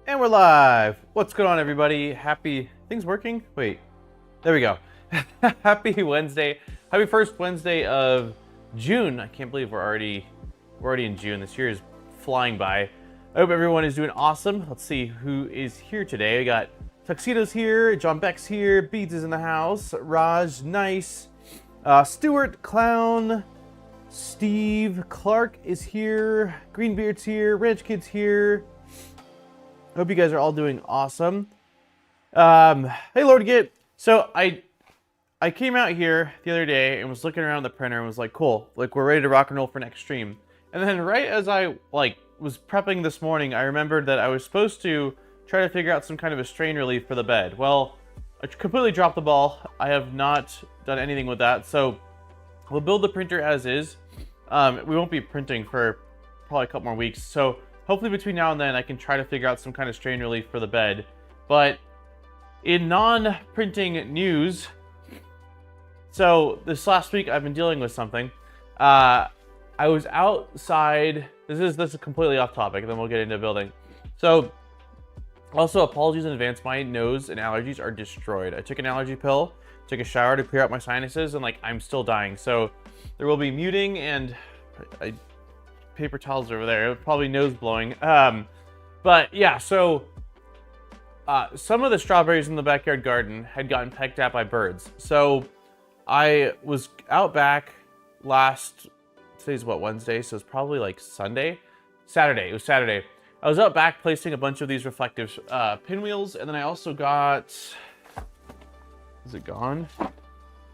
And we're live. What's going on, everybody? Happy... Things working? Wait. There we go. Happy Wednesday. Happy first Wednesday of June. I can't believe we're already in June. This year is flying by. I hope everyone is doing awesome. Let's see who is here today. We got Tuxedo's here, John Beck's here, Beads is in the house, Raj, nice, Stuart, Clown, Steve, Clark is here, Greenbeard's here, Ranch Kid's here. Hope you guys are all doing awesome. Hey, Lord Git. So I came out here the other day and was looking around the printer and was like, cool, like we're ready to rock and roll for next stream. And then right as I was prepping this morning, I remembered that I was supposed to try to figure out some kind of a strain relief for the bed. Well, I completely dropped the ball. I have not done anything with that. So we'll build the printer as is. We won't be printing for probably a couple more weeks. So hopefully between now and then I can try to figure out some kind of strain relief for the bed. But in non-printing news, so this last week I've been dealing with something. I was outside. This is completely off topic, and then we'll get into building. So also apologies in advance, my nose and allergies are destroyed. I took an allergy pill, took a shower to clear out my sinuses, and I'm still dying. So there will be muting and paper towels over there, probably nose blowing. But yeah, so some of the strawberries in the backyard garden had gotten pecked at by birds. So I was out back today's what, Wednesday? So it's probably like Saturday. It was Saturday. I was out back placing a bunch of these reflective pinwheels, and then I also got, is it gone? Well,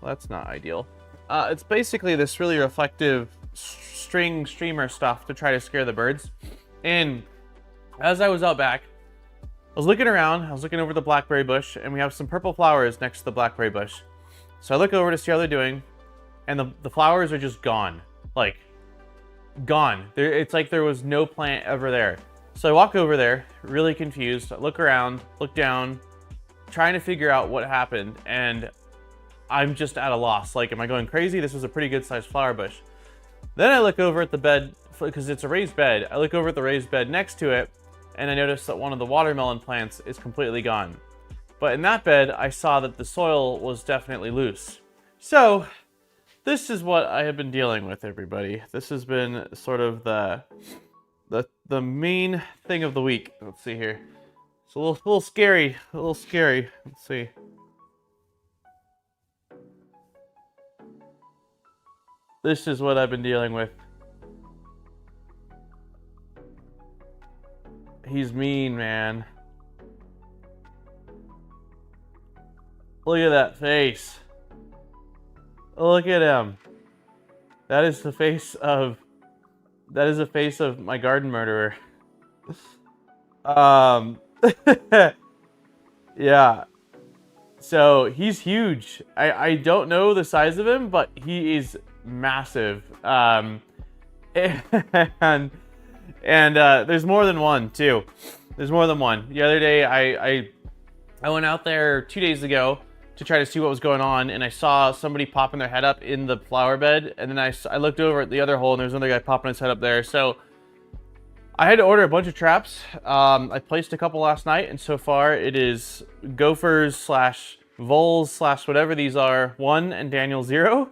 that's not ideal. It's basically this really reflective streamer stuff to try to scare the birds. And as I was out back, I was looking around, I was looking over the blackberry bush, and we have some purple flowers next to the blackberry bush. So I look over to see how they're doing, and the flowers are just gone. Like, gone. It's like there was no plant ever there. So I walk over there, really confused, I look around, look down, trying to figure out what happened, and I'm just at a loss. Like, am I going crazy? This was a pretty good sized flower bush. Then I look over at the bed, because it's a raised bed. I look over at the raised bed next to it, and I notice that one of the watermelon plants is completely gone. But in that bed, I saw that the soil was definitely loose. So this is what I have been dealing with, everybody. This has been sort of the main thing of the week. Let's see here. It's a little scary. Let's see. This is what I've been dealing with. He's mean, man. Look at that face. Look at him. That is the face of my garden murderer. Yeah. So he's huge. I don't know the size of him, but he is massive. And there's more than one too. There's more than one. The other day I went out there 2 days ago to try to see what was going on, and I saw somebody popping their head up in the flower bed, and then I looked over at the other hole, and there's another guy popping his head up there. So I had to order a bunch of traps. I placed a couple last night, and so far it is gophers / voles / whatever these are, 1 and Daniel 0.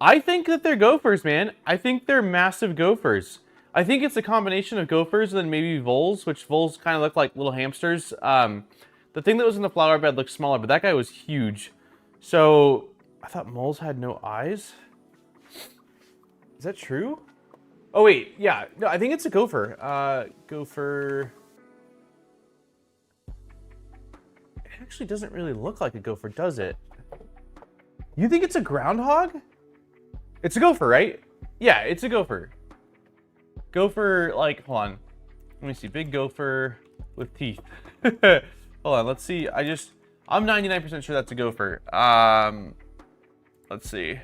I think that they're gophers, man. I think they're massive gophers. I think it's a combination of gophers and then maybe voles, which voles kind of look like little hamsters. The thing that was in the flower bed looked smaller, but that guy was huge. So I thought moles had no eyes. Is that true? Oh wait, yeah. No, I think it's a gopher. Gopher. It actually doesn't really look like a gopher, does it? You think it's a groundhog? It's a gopher, right? Yeah, it's a gopher. Gopher, hold on. Let me see. Big gopher with teeth. Hold on, let's see. I'm 99% sure that's a gopher. Let's see.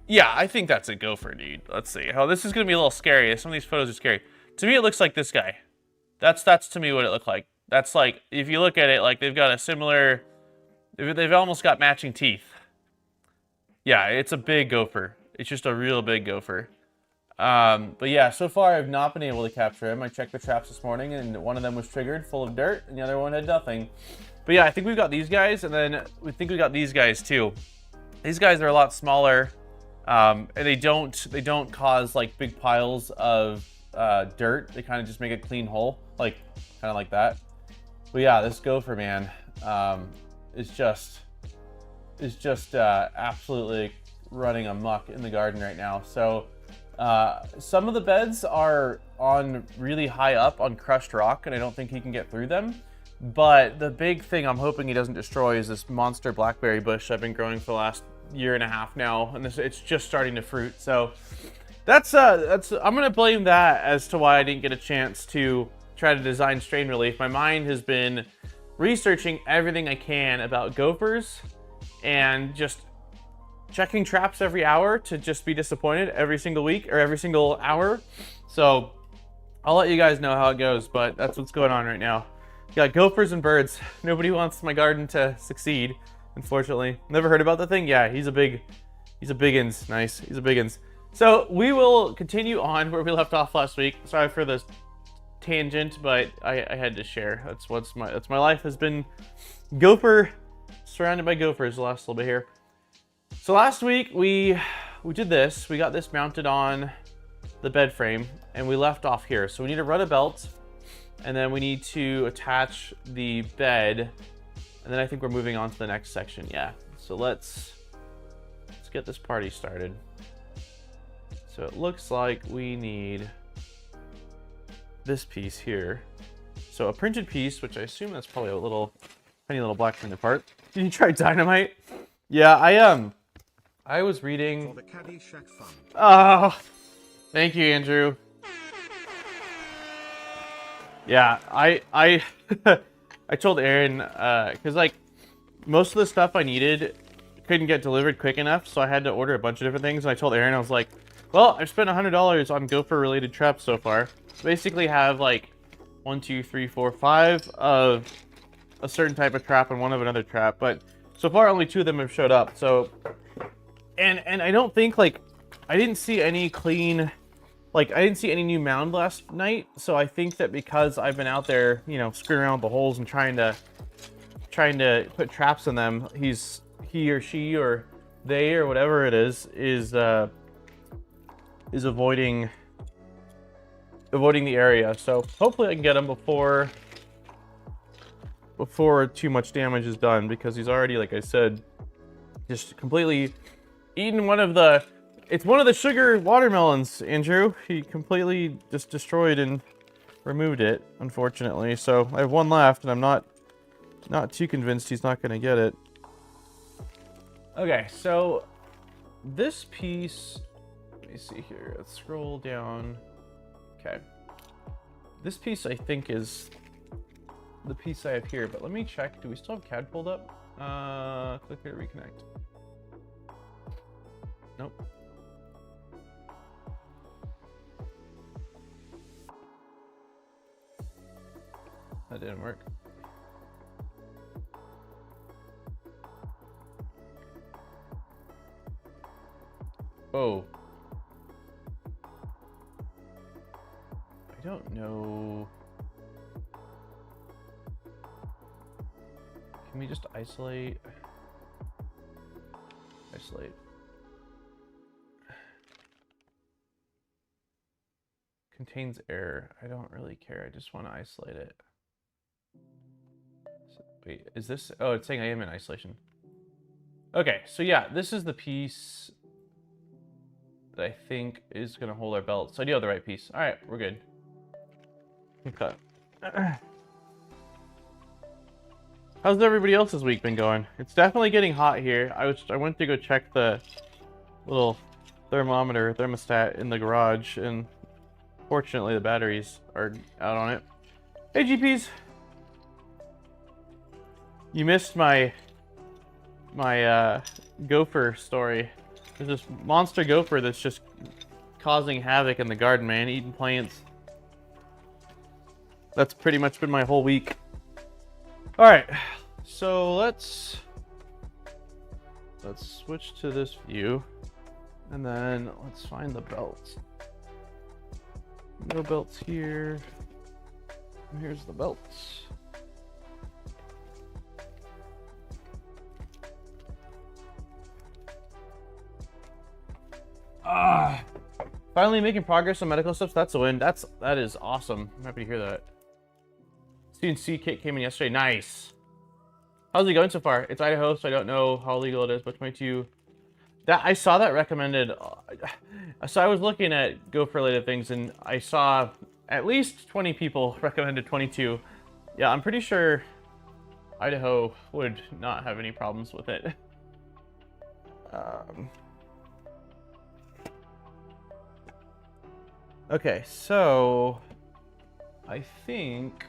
Yeah, I think that's a gopher, dude. Let's see. Oh, this is gonna be a little scary. Some of these photos are scary. To me, it looks like this guy. That's to me what it looked like. That's like, if you look at it, they've got a similar, they've almost got matching teeth. Yeah, it's a big gopher. It's just a real big gopher. But yeah, so far I've not been able to capture him. I checked the traps this morning, and one of them was triggered, full of dirt, and the other one had nothing. But yeah, I think we've got these guys, and then we think we got these guys too. These guys are a lot smaller, and they don't cause like big piles of dirt. They kind of just make a clean hole, like kind of like that. But yeah, this gopher man is just absolutely running amok in the garden right now. So some of the beds are on really high up on crushed rock, and I don't think he can get through them. But the big thing I'm hoping he doesn't destroy is this monster blackberry bush I've been growing for the last year and a half now, and it's just starting to fruit. So that's I'm gonna blame that as to why I didn't get a chance to try to design strain relief. My mind has been researching everything I can about gophers and just checking traps every hour to just be disappointed every single week or every single hour. So I'll let you guys know how it goes, but that's what's going on right now. Got gophers and birds. Nobody wants my garden to succeed, unfortunately. Never heard about the thing? Yeah, he's a biggins. Nice, he's a biggins. So we will continue on where we left off last week. Sorry for this tangent, but I had to share. That's my life has been gopher, surrounded by gophers the last little bit here. So last week we did this. We got this mounted on the bed frame, and we left off here. So we need to run a belt, and then we need to attach the bed, and then I think we're moving on to the next section. Yeah. So let's get this party started. So it looks like we need this piece here. So a printed piece, which I assume that's probably a tiny little black printed part. Did you try dynamite? Yeah, I was reading. Oh, thank you, Andrew. Yeah, I I told Aaron because like most of the stuff I needed couldn't get delivered quick enough, so I had to order a bunch of different things. And I told Aaron, I was like, well, I've spent $100 on gopher related traps so far. Basically have like 1, 2, 3, 4, 5 of a certain type of trap and one of another trap, but so far only 2 of them have showed up. So and I don't think, like, I didn't see any clean, like, I didn't see any new mound last night. So I think that because I've been out there, you know, screwing around with the holes and trying to put traps in them, he or she or they or whatever it is avoiding the area. So hopefully I can get him before too much damage is done, because he's already, like I said, just completely eaten one of the sugar watermelons, Andrew. He completely just destroyed and removed it, unfortunately. So I have one left, and I'm not too convinced he's not gonna get it. Okay, so this piece, let me see here. Let's scroll down. Okay. This piece I think is the piece I have here, but let me check. Do we still have CAD pulled up? Click here to reconnect. Nope. That didn't work. Oh. I don't know. Can we just isolate? Isolate. Contains error. I don't really care. I just want to isolate it. So, wait, is this? Oh, it's saying I am in isolation. Okay, so yeah, this is the piece that I think is going to hold our belt. So I do have the right piece. All right, we're good. Okay. How's everybody else's week been going? It's definitely getting hot here. I went to go check the little thermostat in the garage, and fortunately the batteries are out on it. Hey GPs, you missed my gopher story. There's this monster gopher that's just causing havoc in the garden, man, eating plants. That's pretty much been my whole week. All right, so let's switch to this view, and then let's find the belt. No belts here. And here's the belts. Finally making progress on medical stuff. So that's a win. That is awesome. I'm happy to hear that. CNC kit came in yesterday. Nice. How's it going so far? It's Idaho, so I don't know how legal it is, but 22. That I saw that recommended. So I was looking at gopher related things, and I saw at least 20 people recommended 22. Yeah, I'm pretty sure Idaho would not have any problems with it. Okay, so I think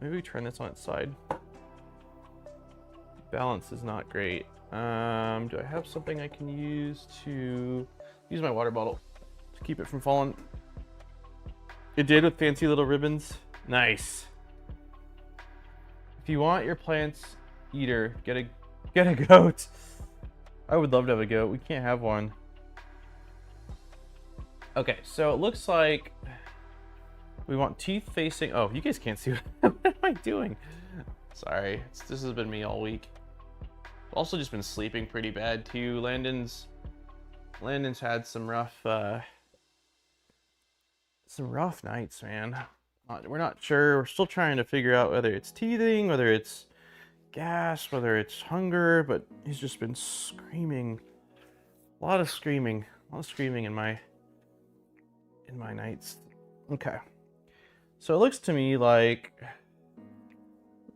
maybe we turn this on its side. Balance is not great. Do I have something I can use to use my water bottle to keep it from falling? It did with fancy little ribbons. Nice. If you want your plants eater, get a goat. I would love to have a goat. We can't have one. Okay, so it looks like we want teeth facing. Oh, you guys can't see. What am I doing? Sorry, this has been me all week. Also just been sleeping pretty bad too. Landon's had some rough nights, man. We're not sure. We're still trying to figure out whether it's teething, whether it's gas, whether it's hunger, but he's just been screaming. A lot of screaming in my nights. Okay. So it looks to me like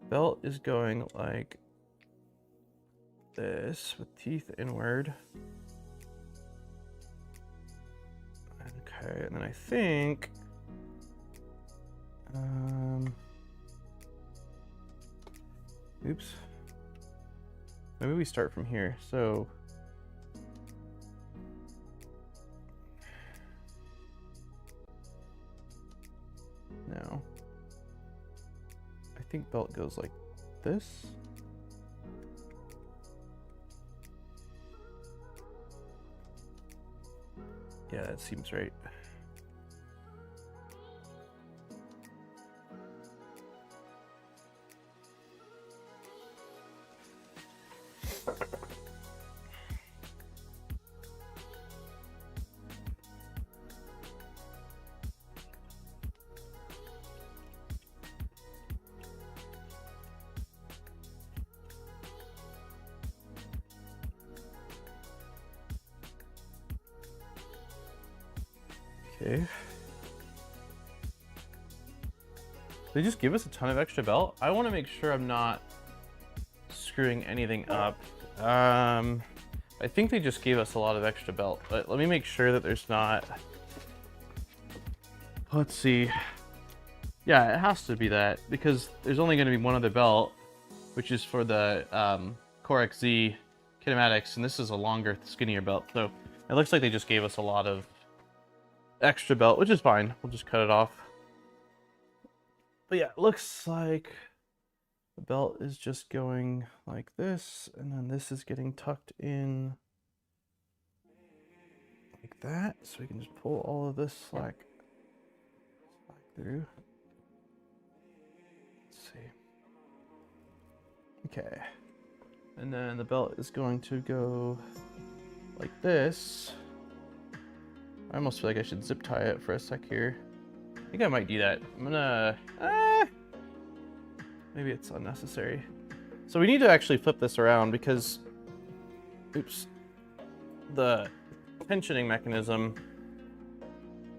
belt is going like this with teeth inward. Okay, and then I think oops. Maybe we start from here. So now I think belt goes like this. Yeah, that seems right. Okay. They just give us a ton of extra belt. I want to make sure I'm not screwing anything up. I think they just gave us a lot of extra belt, but let me make sure that there's not. Let's see. Yeah, it has to be that because there's only going to be one other belt, which is for the CoreXZ kinematics, and this is a longer, skinnier belt. So it looks like they just gave us a lot of extra belt, which is fine. We'll just cut it off. But yeah, it looks like the belt is just going like this, and then this is getting tucked in like that, so we can just pull all of this slack through. Let's see. Okay, and then the belt is going to go like this. I almost feel like I should zip tie it for a sec here. I think I might do that. I'm gonna, maybe it's unnecessary. So we need to actually flip this around because, oops, the tensioning mechanism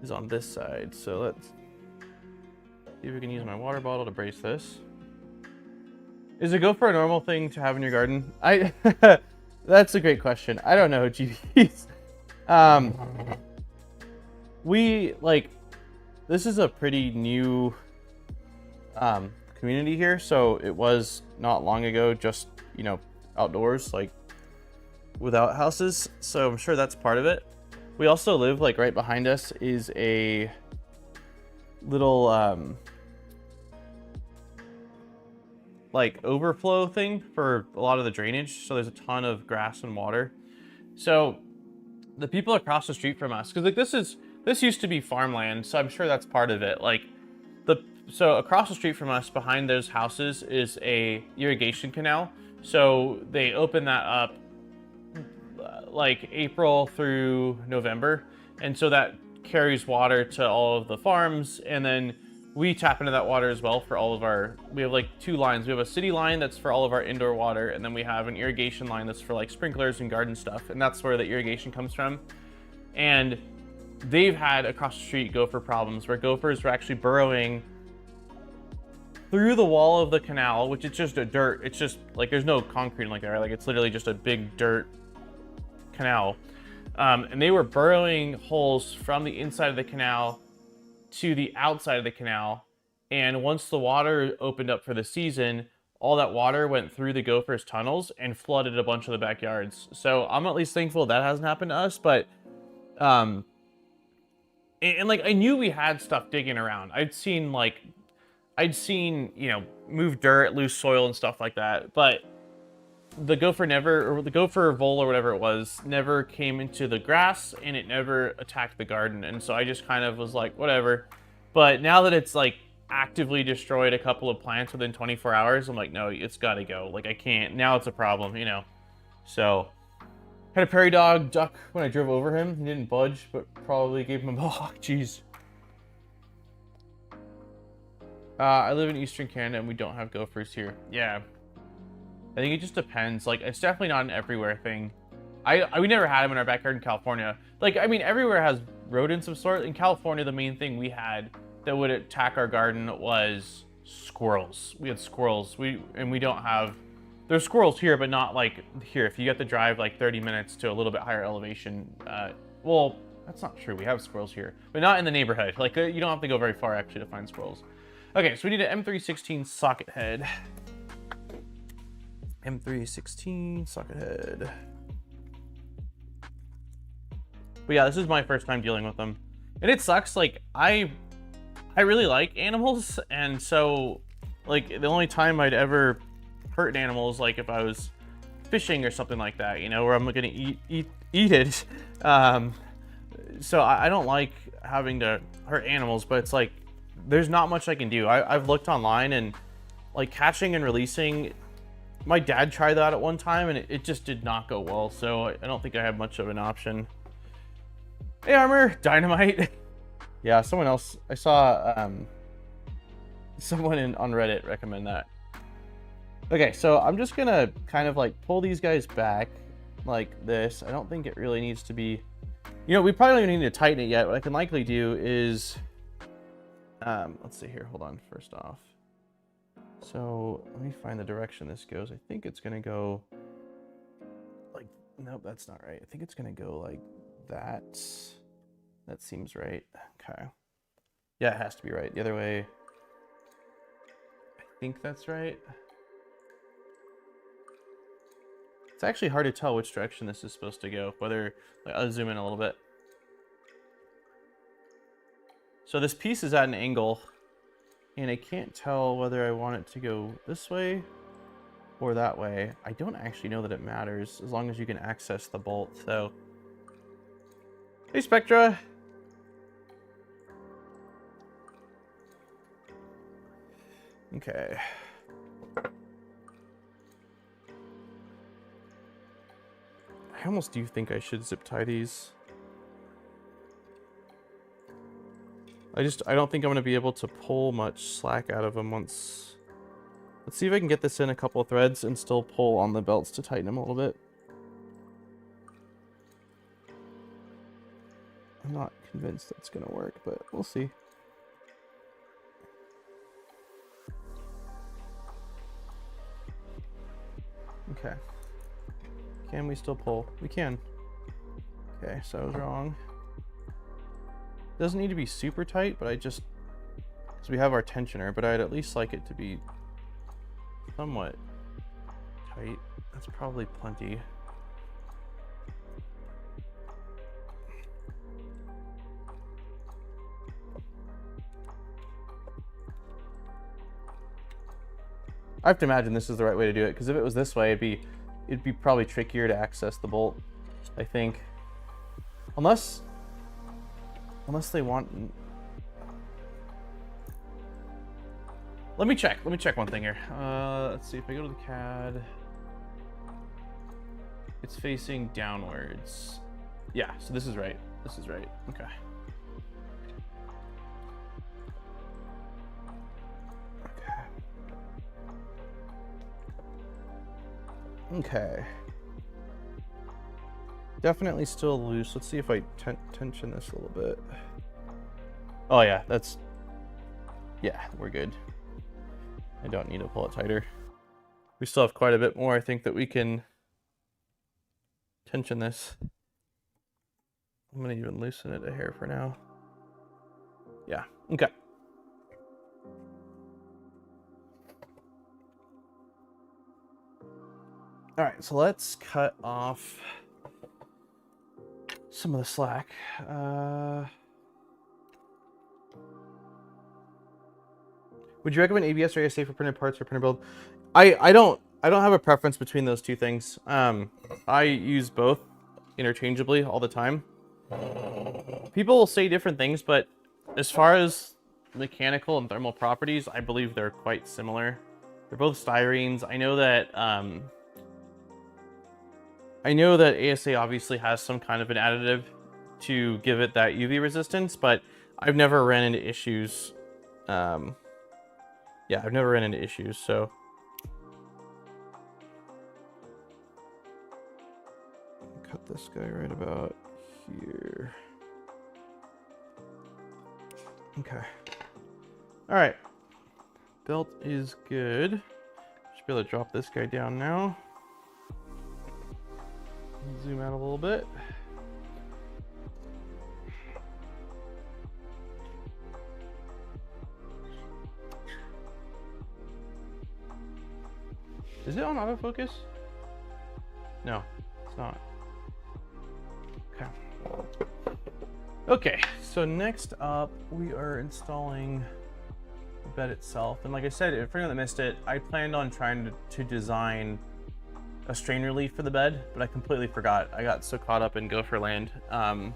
is on this side. So let's see if we can use my water bottle to brace this. Is it go for a normal thing to have in your garden? That's a great question. I don't know, GPs. This is a pretty new community here, so it was not long ago just, you know, outdoors, like without houses, so I'm sure that's part of it. We also live, like, right behind us is a little like overflow thing for a lot of the drainage, so there's a ton of grass and water. So the people across the street from us, because like this used to be farmland, so I'm sure that's part of it. Like so across the street from us, behind those houses, is a irrigation canal. So they open that up like April through November, and so that carries water to all of the farms, and then we tap into that water as well for all of our, we have like 2 lines. We have a city line that's for all of our indoor water, and then we have an irrigation line that's for like sprinklers and garden stuff, and that's where the irrigation comes from. And they've had across the street gopher problems where gophers were actually burrowing through the wall of the canal, which is just a dirt, it's just like there's no concrete like that, right? Like it's literally just a big dirt canal. And they were burrowing holes from the inside of the canal to the outside of the canal, and once the water opened up for the season, all that water went through the gophers' tunnels and flooded a bunch of the backyards. So I'm at least thankful that hasn't happened to us, but and like I knew we had stuff digging around. I'd seen you know, move dirt, loose soil and stuff like that, but the gopher never, or the gopher vole or whatever it was, never came into the grass, and it never attacked the garden. And so I just kind of was like, whatever. But now that it's like actively destroyed a couple of plants within 24 hours, I'm like, no, it's got to go. Like I can't, now it's a problem, you know. So had a prairie dog duck when I drove over him. He didn't budge, but probably gave him a mohawk. Jeez. I live in Eastern Canada and we don't have gophers here. Yeah. I think it just depends. Like, it's definitely not an everywhere thing. We never had them in our backyard in California. Like, I mean, everywhere has rodents of sort. In California, the main thing we had that would attack our garden was squirrels. We had squirrels. We don't have, there's squirrels here, but not like here. If you get to drive like 30 minutes to a little bit higher elevation, well, that's not true. We have squirrels here, but not in the neighborhood. Like, you don't have to go very far actually to find squirrels. Okay, so we need an M316 socket head. M316 socket head. But yeah, this is my first time dealing with them, and it sucks. Like I really like animals, and so like the only time I'd ever hurt an animal is like if I was fishing or something like that, you know, where I'm gonna eat it. So I don't like having to hurt animals, but it's like there's not much I can do. I've looked online, and like catching and releasing, my dad tried that at one time and it just did not go well, so I don't think I have much of an option. Hey Armor, dynamite. Yeah, someone else, I saw someone on Reddit recommend that. Okay, so I'm just gonna kind of like pull these guys back like this. I don't think it really needs to be, you know, we probably don't even need to tighten it yet. What I can likely do is, let's see here, hold on, first off. So let me find the direction this goes. I think it's gonna go like, nope, that's not right. I think it's gonna go like that. That seems right. Okay. Yeah, it has to be right. The other way, I think that's right. It's actually hard to tell which direction this is supposed to go, whether, like, I'll zoom in a little bit. So this piece is at an angle, and I can't tell whether I want it to go this way or that way. I don't actually know that it matters, as long as you can access the bolt. So, hey Spectra! Okay. I almost do think I should zip tie these. I don't think I'm going to be able to pull much slack out of them once. Let's see if I can get this in a couple of threads and still pull on the belts to tighten them a little bit. I'm not convinced that's going to work, but we'll see. Okay. Can we still pull? We can. Okay, so I was wrong. Doesn't need to be super tight, but because we have our tensioner, but I'd at least like it to be somewhat tight. That's probably plenty. I have to imagine this is the right way to do it, because if it was this way, it'd be probably trickier to access the bolt, I think. Unless they want... Let me check one thing here. Let's see if I go to the CAD. It's facing downwards. Yeah, so this is right. This is right. Okay. Okay. Definitely still loose. Let's see if I tension this a little bit. Oh yeah, that's... Yeah, we're good. I don't need to pull it tighter. We still have quite a bit more, I think, that we can tension this. I'm gonna even loosen it a hair for now. Yeah, okay. All right, so let's cut off some of the slack. Would you recommend ABS or ASA for printed parts or printer build? I don't have a preference between those two things. I use both interchangeably all the time. People will say different things, but as far as mechanical and thermal properties, I believe they're quite similar. They're both styrenes. I know that ASA obviously has some kind of an additive to give it that UV resistance, but I've never ran into issues. Yeah, I've never ran into issues, so. Cut this guy right about here. Okay. All right. Belt is good. Should be able to drop this guy down now. Zoom out a little bit. Is it on autofocus? No, it's not. Okay. Okay, so next up we are installing the bed itself. And like I said, if anyone that missed it, I planned on trying to design a strain relief for the bed, but I completely forgot. I got so caught up in Gopher land that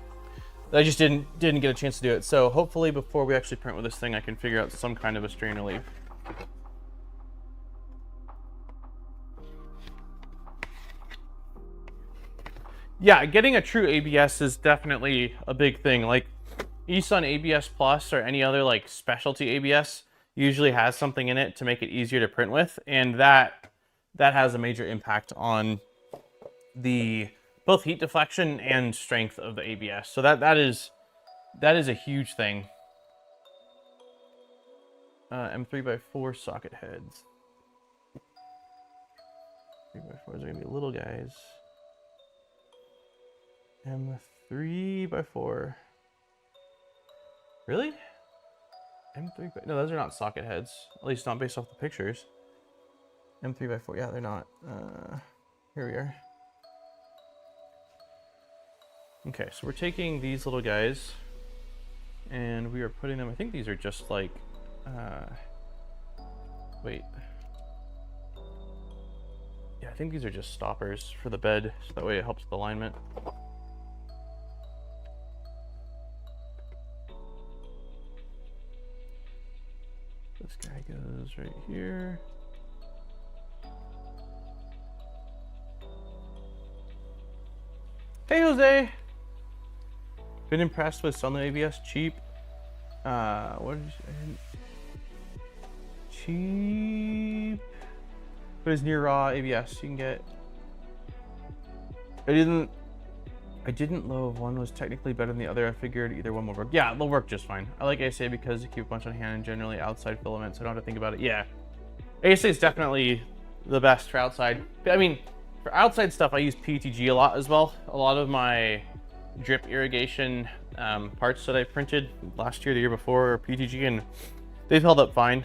I just didn't get a chance to do it. So hopefully before we actually print with this thing, I can figure out some kind of a strain relief. Yeah, getting a true ABS is definitely a big thing. Like eSun ABS Plus or any other like specialty ABS usually has something in it to make it easier to print with, and that has a major impact on the both heat deflection and strength of the ABS. So that is a huge thing. M3x4 socket heads. 3x4s are gonna be little guys. M3x4. Really? M3x... No, those are not socket heads. At least not based off the pictures. M3x4. Yeah, they're not. Here we are. Okay, so we're taking these little guys and we are putting them... I think these are just like... wait. Yeah, I think these are just stoppers for the bed, so that way it helps with alignment. This guy goes right here. Hey, Jose! Been impressed with Sony ABS. Cheap. What did you say? Cheap. But it's near raw ABS. You can get. I didn't know if one was technically better than the other. I figured either one will work. Yeah, they'll work just fine. I like ASA because you keep a bunch on hand and generally outside filaments, so I don't have to think about it. Yeah, ASA is definitely the best for outside. I mean, for outside stuff, I use PETG a lot as well. A lot of my drip irrigation parts that I printed last year, the year before, are PETG, and they've held up fine.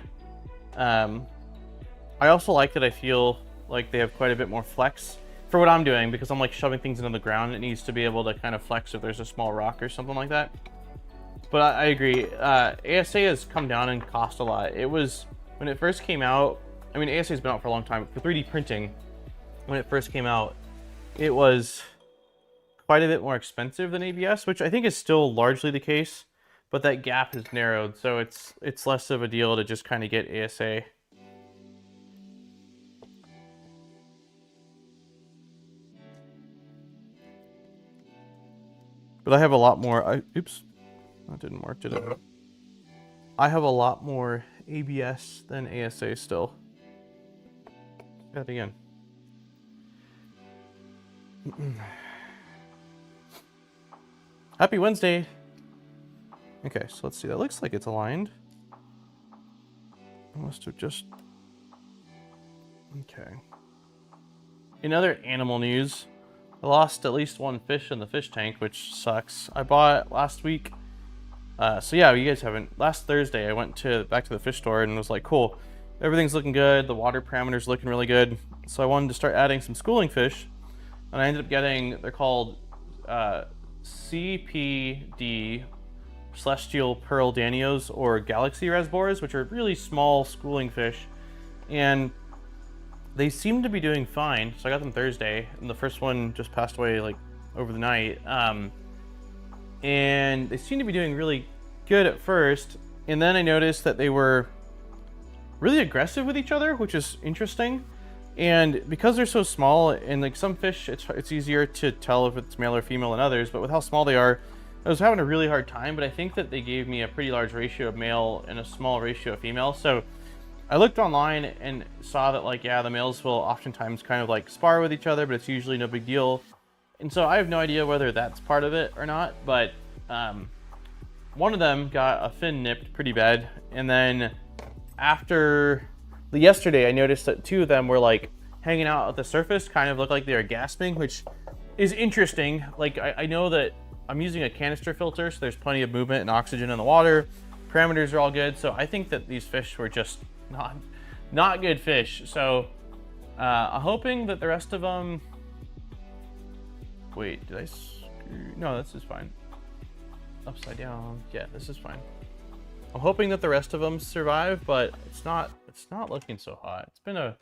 I also like that I feel like they have quite a bit more flex for what I'm doing, because I'm like shoving things into the ground. It needs to be able to kind of flex if there's a small rock or something like that. But I agree. ASA has come down and cost a lot. It was, when it first came out, I mean, ASA has been out for a long time. For 3D printing, when it first came out, it was quite a bit more expensive than ABS, which I think is still largely the case, but that gap has narrowed, so it's less of a deal to just kind of get ASA. But I have a lot more. Oops, that didn't work, did it? I have a lot more ABS than ASA still. Try that again. Happy Wednesday. Okay, so let's see. That looks like it's aligned. I must have just... Okay. In other animal news, I lost at least one fish in the fish tank, which sucks. I bought it last week. So yeah, you guys haven't. Last Thursday, I went back to the fish store and was like, cool, everything's looking good. The water parameters looking really good. So I wanted to start adding some schooling fish, and I ended up getting, they're called CPD Celestial Pearl Danios or Galaxy Rasboras, which are really small schooling fish, and they seem to be doing fine. So I got them Thursday, and the first one just passed away like over the night. And they seem to be doing really good at first, and then I noticed that they were really aggressive with each other, which is interesting. And because they're so small, and like some fish, it's easier to tell if it's male or female than others, but with how small they are, I was having a really hard time. But I think that they gave me a pretty large ratio of male and a small ratio of female. So I looked online and saw that, like, yeah, the males will oftentimes kind of like spar with each other, but it's usually no big deal. And so I have no idea whether that's part of it or not, but one of them got a fin nipped pretty bad. And then after yesterday, I noticed that two of them were like hanging out at the surface, kind of looked like they were gasping, which is interesting. Like, I know that I'm using a canister filter, so there's plenty of movement and oxygen in the water. Parameters are all good. So I think that these fish were just not good fish. So I'm hoping that the rest of them... Wait, did I screw? No, this is fine. Upside down. Yeah, this is fine. I'm hoping that the rest of them survive, but it's not looking so hot. It's been a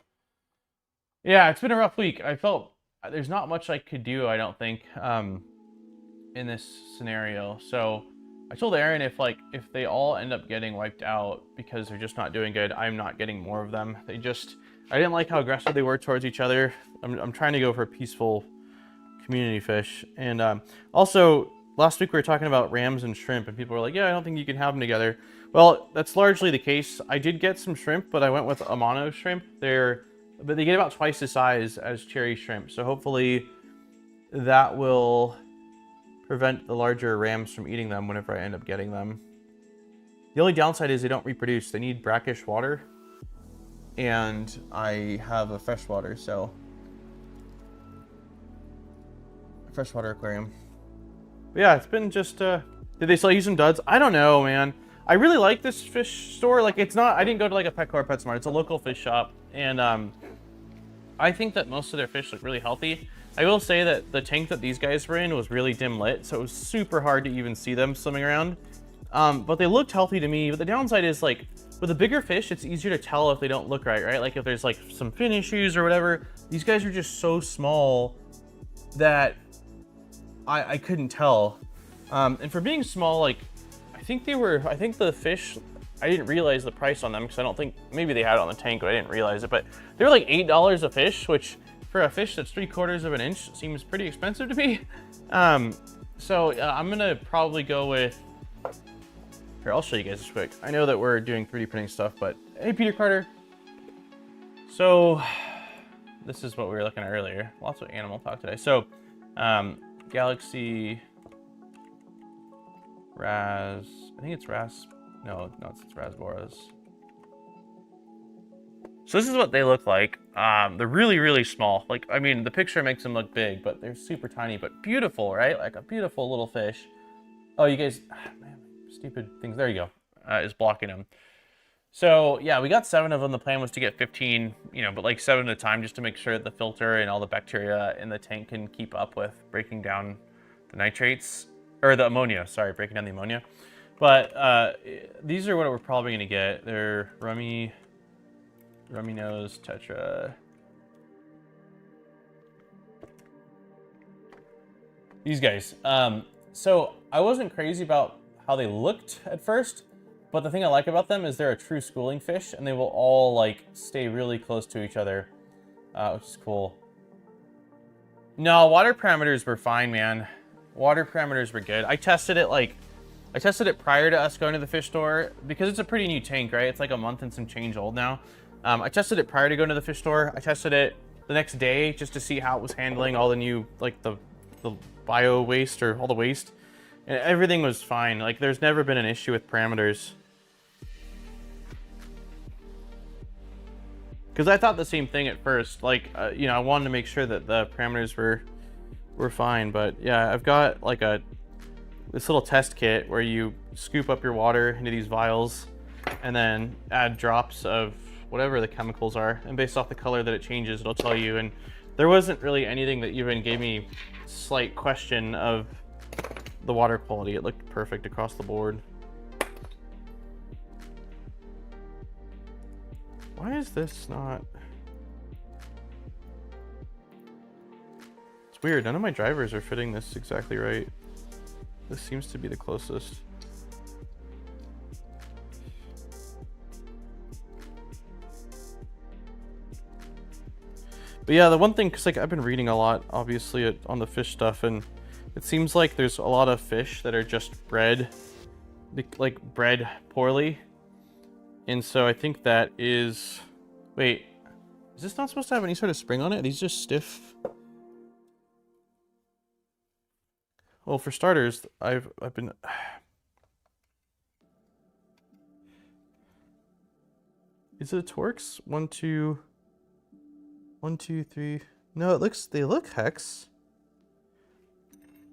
rough week. I felt there's not much I could do, I don't think, in this scenario. So I told Aaron if they all end up getting wiped out because they're just not doing good, I'm not getting more of them. I didn't like how aggressive they were towards each other. I'm trying to go for peaceful community fish. And also last week we were talking about rams and shrimp, and people were like, yeah, I don't think you can have them together. Well, that's largely the case. I did get some shrimp, but I went with Amano shrimp. But they get about twice the size as cherry shrimp, so hopefully that will prevent the larger rams from eating them whenever I end up getting them. The only downside is they don't reproduce. They need brackish water, and I have a freshwater, so freshwater aquarium. But yeah, it's been just did they sell you some duds? I don't know, man. I really like this fish store. Like, it's not, I didn't go to like a Petco or PetSmart. It's a local fish shop, and I think that most of their fish look really healthy. I will say that the tank that these guys were in was really dim lit, so it was super hard to even see them swimming around. But they looked healthy to me. But the downside is, like, with the bigger fish, it's easier to tell if they don't look right? Like if there's like some fin issues or whatever. These guys are just so small that I couldn't tell. And for being small, like, I think the fish, I didn't realize the price on them because I don't think, maybe they had it on the tank, but I didn't realize it. But they were like $8 a fish, which for a fish that's 3/4 of an inch seems pretty expensive to me. So I'm gonna probably go with, here, I'll show you guys this quick. I know that we're doing 3D printing stuff, but hey, Peter Carter. So this is what we were looking at earlier. Lots of animal talk today. So Galaxy Raz, I think it's Raz, no, it's Rasboras. So this is what they look like. They're really, really small. Like, I mean, the picture makes them look big, but they're super tiny, but beautiful, right? Like a beautiful little fish. Oh, you guys, man, stupid things. There you go. Is blocking them. So yeah, we got 7 of them. The plan was to get 15, you know, but like 7 at a time just to make sure that the filter and all the bacteria in the tank can keep up with breaking down the nitrates, or the ammonia, sorry, breaking down the ammonia. But these are what we're probably gonna get. They're rummy nose tetra. These guys. So I wasn't crazy about how they looked at first, but the thing I like about them is they're a true schooling fish, and they will all like stay really close to each other, which is cool. No, water parameters were fine, man. Water parameters were good. I tested it prior to us going to the fish store because it's a pretty new tank, right? It's like a month and some change old now. I tested it prior to going to the fish store. I tested it the next day just to see how it was handling all the new, like the bio waste or all the waste. And everything was fine. Like there's never been an issue with parameters. Because I thought the same thing at first. Like, you know, I wanted to make sure that the parameters were fine. But yeah, I've got like this little test kit where you scoop up your water into these vials and then add drops of whatever the chemicals are, and based off the color that it changes, it'll tell you. And there wasn't really anything that even gave me slight question of the water quality. It looked perfect across the board. Why is this not? It's weird, none of my drivers are fitting this exactly right. This seems to be the closest. But yeah, the one thing, because like I've been reading a lot, obviously, on the fish stuff, and it seems like there's a lot of fish that are just bred, like bred poorly. And so I think that is, wait, is this not supposed to have any sort of spring on it? Are these just stiff? Well, for starters, I've been, is it a Torx? 1, 2, 1, 2, 3. No, they look hex.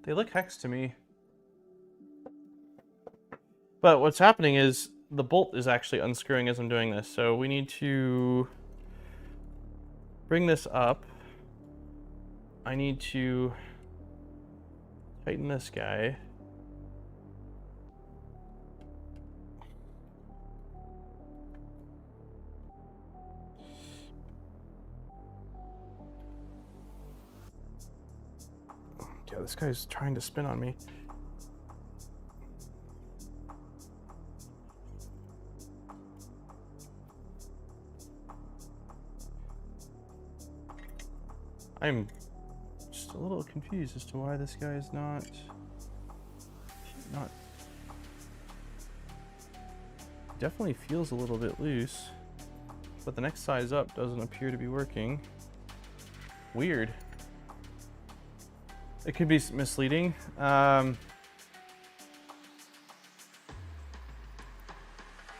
They look hex to me. But what's happening is the bolt is actually unscrewing as I'm doing this. So we need to bring this up. I need to tighten this guy. Yeah, this guy's trying to spin on me. I'm just a little confused as to why this guy is not definitely feels a little bit loose, but the next size up doesn't appear to be working. Weird. It could be misleading.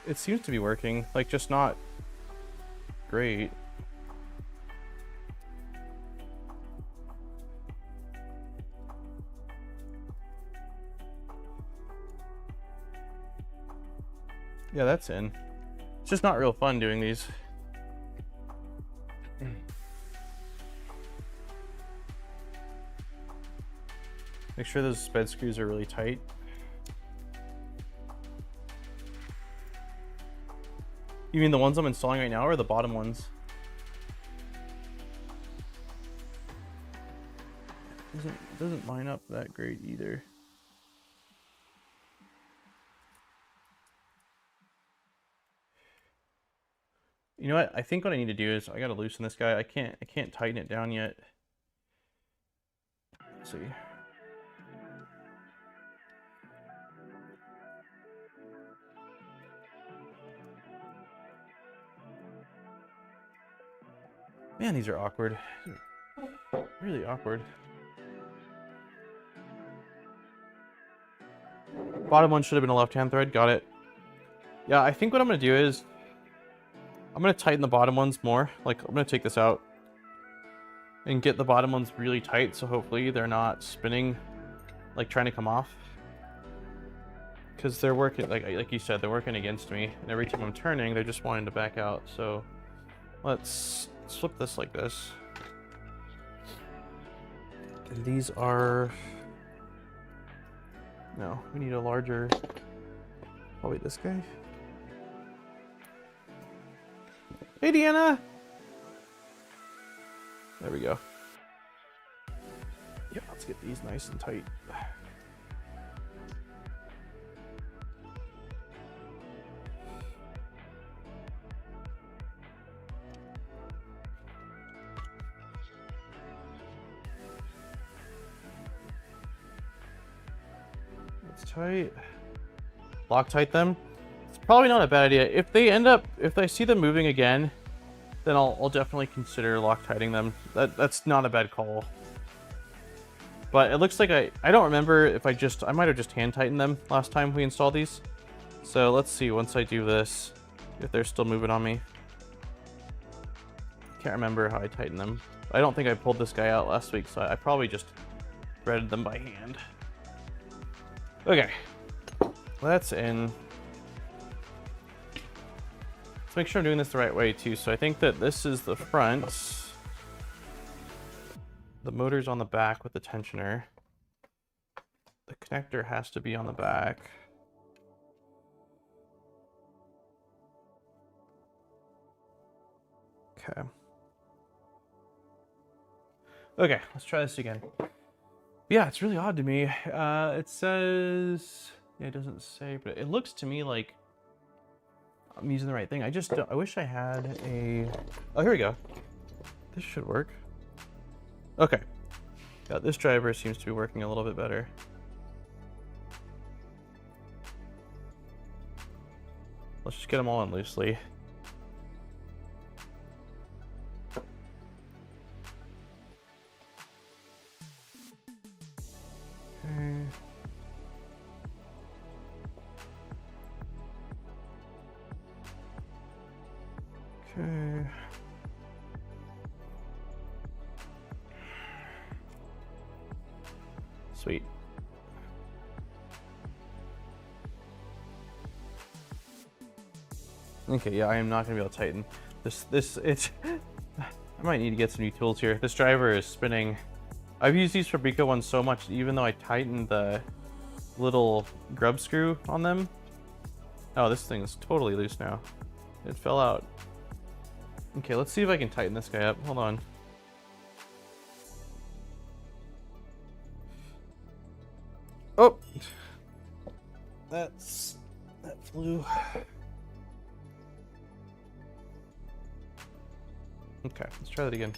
It seems to be working, like just not great. Yeah, that's in. It's just not real fun doing these. Make sure those bed screws are really tight. You mean the ones I'm installing right now, or the bottom ones? It doesn't line up that great either. You know what? I think what I need to do is I gotta loosen this guy. I can't tighten it down yet. Let's see. Man, these are awkward. Really awkward. Bottom one should have been a left-hand thread. Got it. Yeah, I think what I'm gonna do is I'm gonna tighten the bottom ones more. Like, I'm gonna take this out and get the bottom ones really tight, so hopefully they're not spinning, like trying to come off. Because they're working, like you said, they're working against me, and every time I'm turning, they're just wanting to back out. So let's flip this like this. And these are, no, we need a larger, oh wait, this guy. Hey, Deanna. There we go. Yeah, let's get these nice and tight. That's tight. Loctite them. It's probably not a bad idea. If I see them moving again, then I'll definitely consider Loctiting them. That's not a bad call. But it looks like I don't remember if I might have just hand tightened them last time we installed these. So let's see once I do this, if they're still moving on me. Can't remember how I tightened them. I don't think I pulled this guy out last week, so I probably just threaded them by hand. Okay, that's in. Let's make sure I'm doing this the right way too. So I think that this is the front. The motor's on the back with the tensioner. The connector has to be on the back. Okay. Okay, let's try this again. Yeah, it's really odd to me. It says, yeah, it doesn't say, but it looks to me like I'm using the right thing. I wish I had a, oh, here we go. This should work. Okay. Yeah, this driver seems to be working a little bit better. Let's just get them all in loosely. Okay. Okay. Sweet. Okay, yeah, I am not gonna be able to tighten it's I might need to get some new tools here. This driver is spinning. I've used these Fabrica ones so much, even though I tightened the little grub screw on them. Oh, this thing is totally loose now. It fell out. Okay, let's see if I can tighten this guy up. Hold on. Oh, that flew. Okay, let's try that again.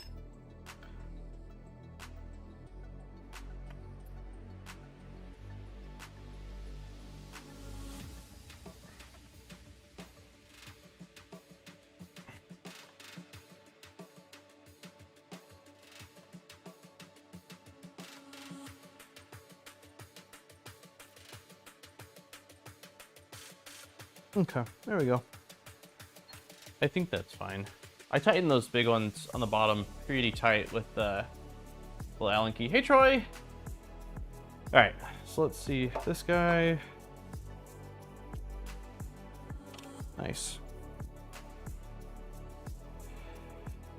Okay, there we go. I think that's fine. I tightened those big ones on the bottom pretty tight with the little Allen key. Hey, Troy! All right, so let's see this guy. Nice.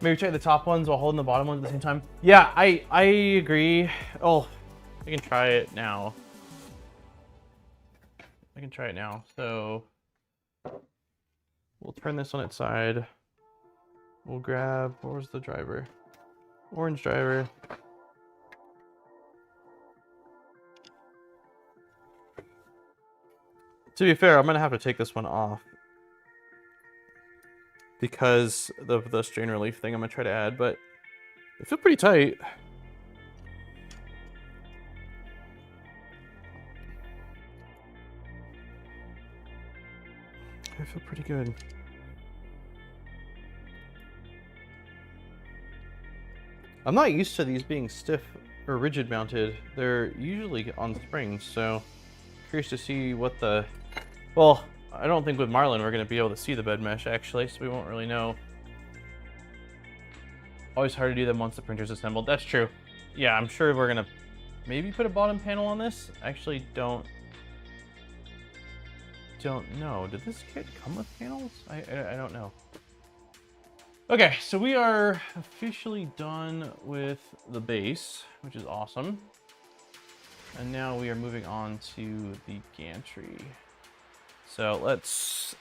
Maybe try the top ones while holding the bottom ones at the same time. Yeah, I agree. Oh, I can try it now. I can try it now. So we'll turn this on its side. We'll grab, where's the driver? Orange driver. To be fair, I'm gonna have to take this one off because of the strain relief thing I'm gonna try to add, but they feel pretty tight. I feel pretty good. I'm not used to these being stiff or rigid mounted. They're usually on springs, so curious to see what the... Well, I don't think with Marlin we're going to be able to see the bed mesh actually, so we won't really know. Always hard to do them once the printer's assembled. That's true. Yeah, I'm sure we're going to maybe put a bottom panel on this. Actually, don't know. Did this kit come with panels? I don't know. Okay, so we are officially done with the base, which is awesome. And now we are moving on to the gantry. So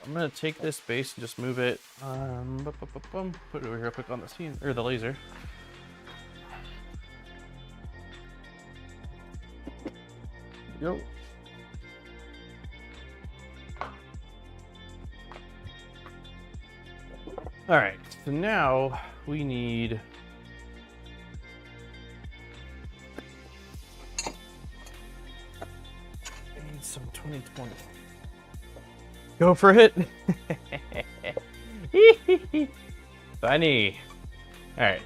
I'm gonna take this base and just move it, put it over here real quick on the scene, or the laser. Yo. All right, so now we need some 2020. Go for it. Funny. All right.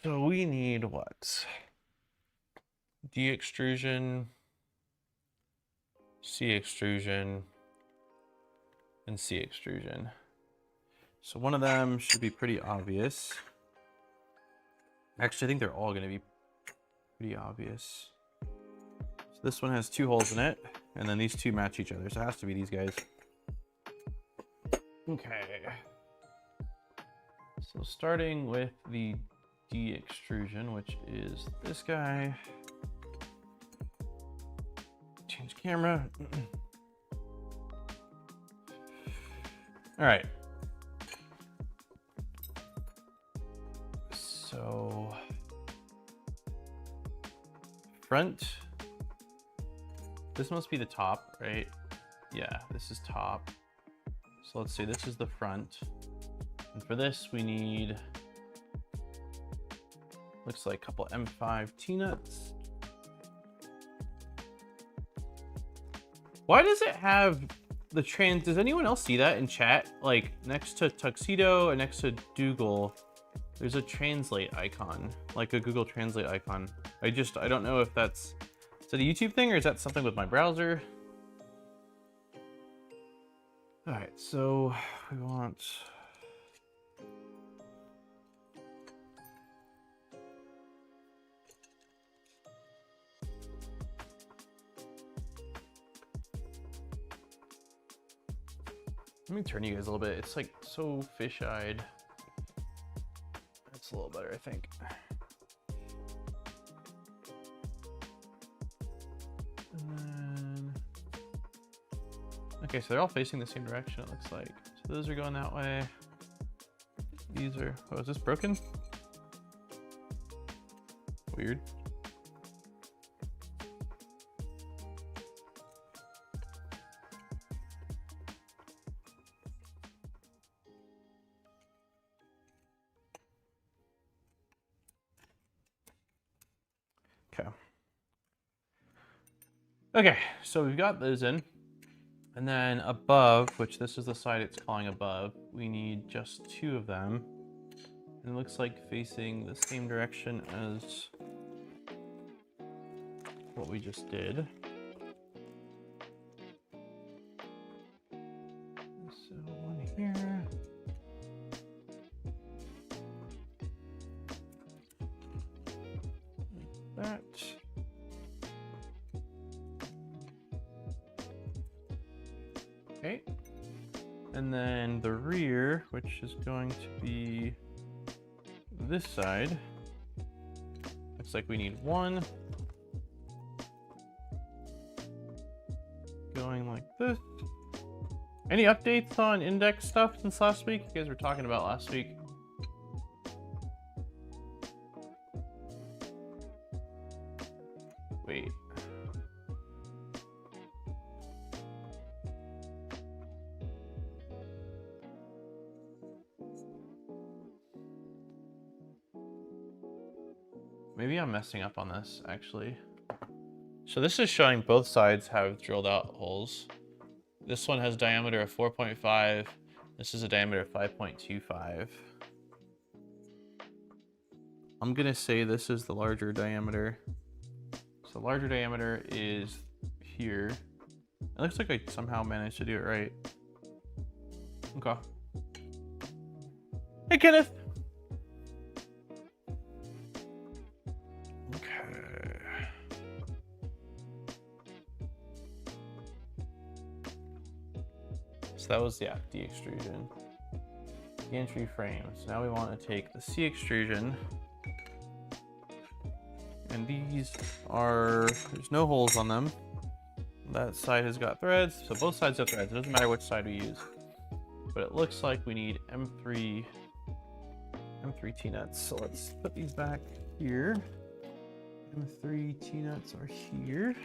So we need what? D extrusion, C extrusion, and C extrusion. So one of them should be pretty obvious. Actually, I think they're all going to be pretty obvious. So this one has 2 holes in it, and then these 2 match each other. So it has to be these guys. Okay. So starting with the D extrusion, which is this guy. Change camera. All right. So front, this must be the top, right? Yeah, this is top. So let's say this is the front. And for this, we need, looks like a couple M5 T-nuts. Why does it have the trans, does anyone else see that in chat? Like next to tuxedo and next to Dougal, there's a translate icon, like a Google Translate icon. I don't know if that's, is that a YouTube thing or is that something with my browser? All right, so we want, let me turn you guys a little bit. It's like so fish-eyed. That's a little better, I think. And then, okay, so they're all facing the same direction, it looks like. So those are going that way. These are, oh, is this broken? Weird. Okay, so we've got those in. And then above, which this is the side it's calling above, we need just 2 of them. And it looks like facing the same direction as what we just did. So one here. Like that. Okay, and then the rear, which is going to be this side, looks like we need 1 going like this. Any updates on index stuff since last week? You guys were talking about last week. Wait. Maybe I'm messing up on this, actually. So this is showing both sides have drilled out holes. This one has diameter of 4.5. This is a diameter of 5.25. I'm gonna say this is the larger diameter. So larger diameter is here. It looks like I somehow managed to do it right. Okay. Hey, Kenneth. So that was, yeah, D extrusion. Gantry frames. Now we want to take the C extrusion. And these are, there's no holes on them. That side has got threads, so both sides have threads. It doesn't matter which side we use. but it looks like we need M3 T-nuts. So let's put these back here. M3 T-nuts are here.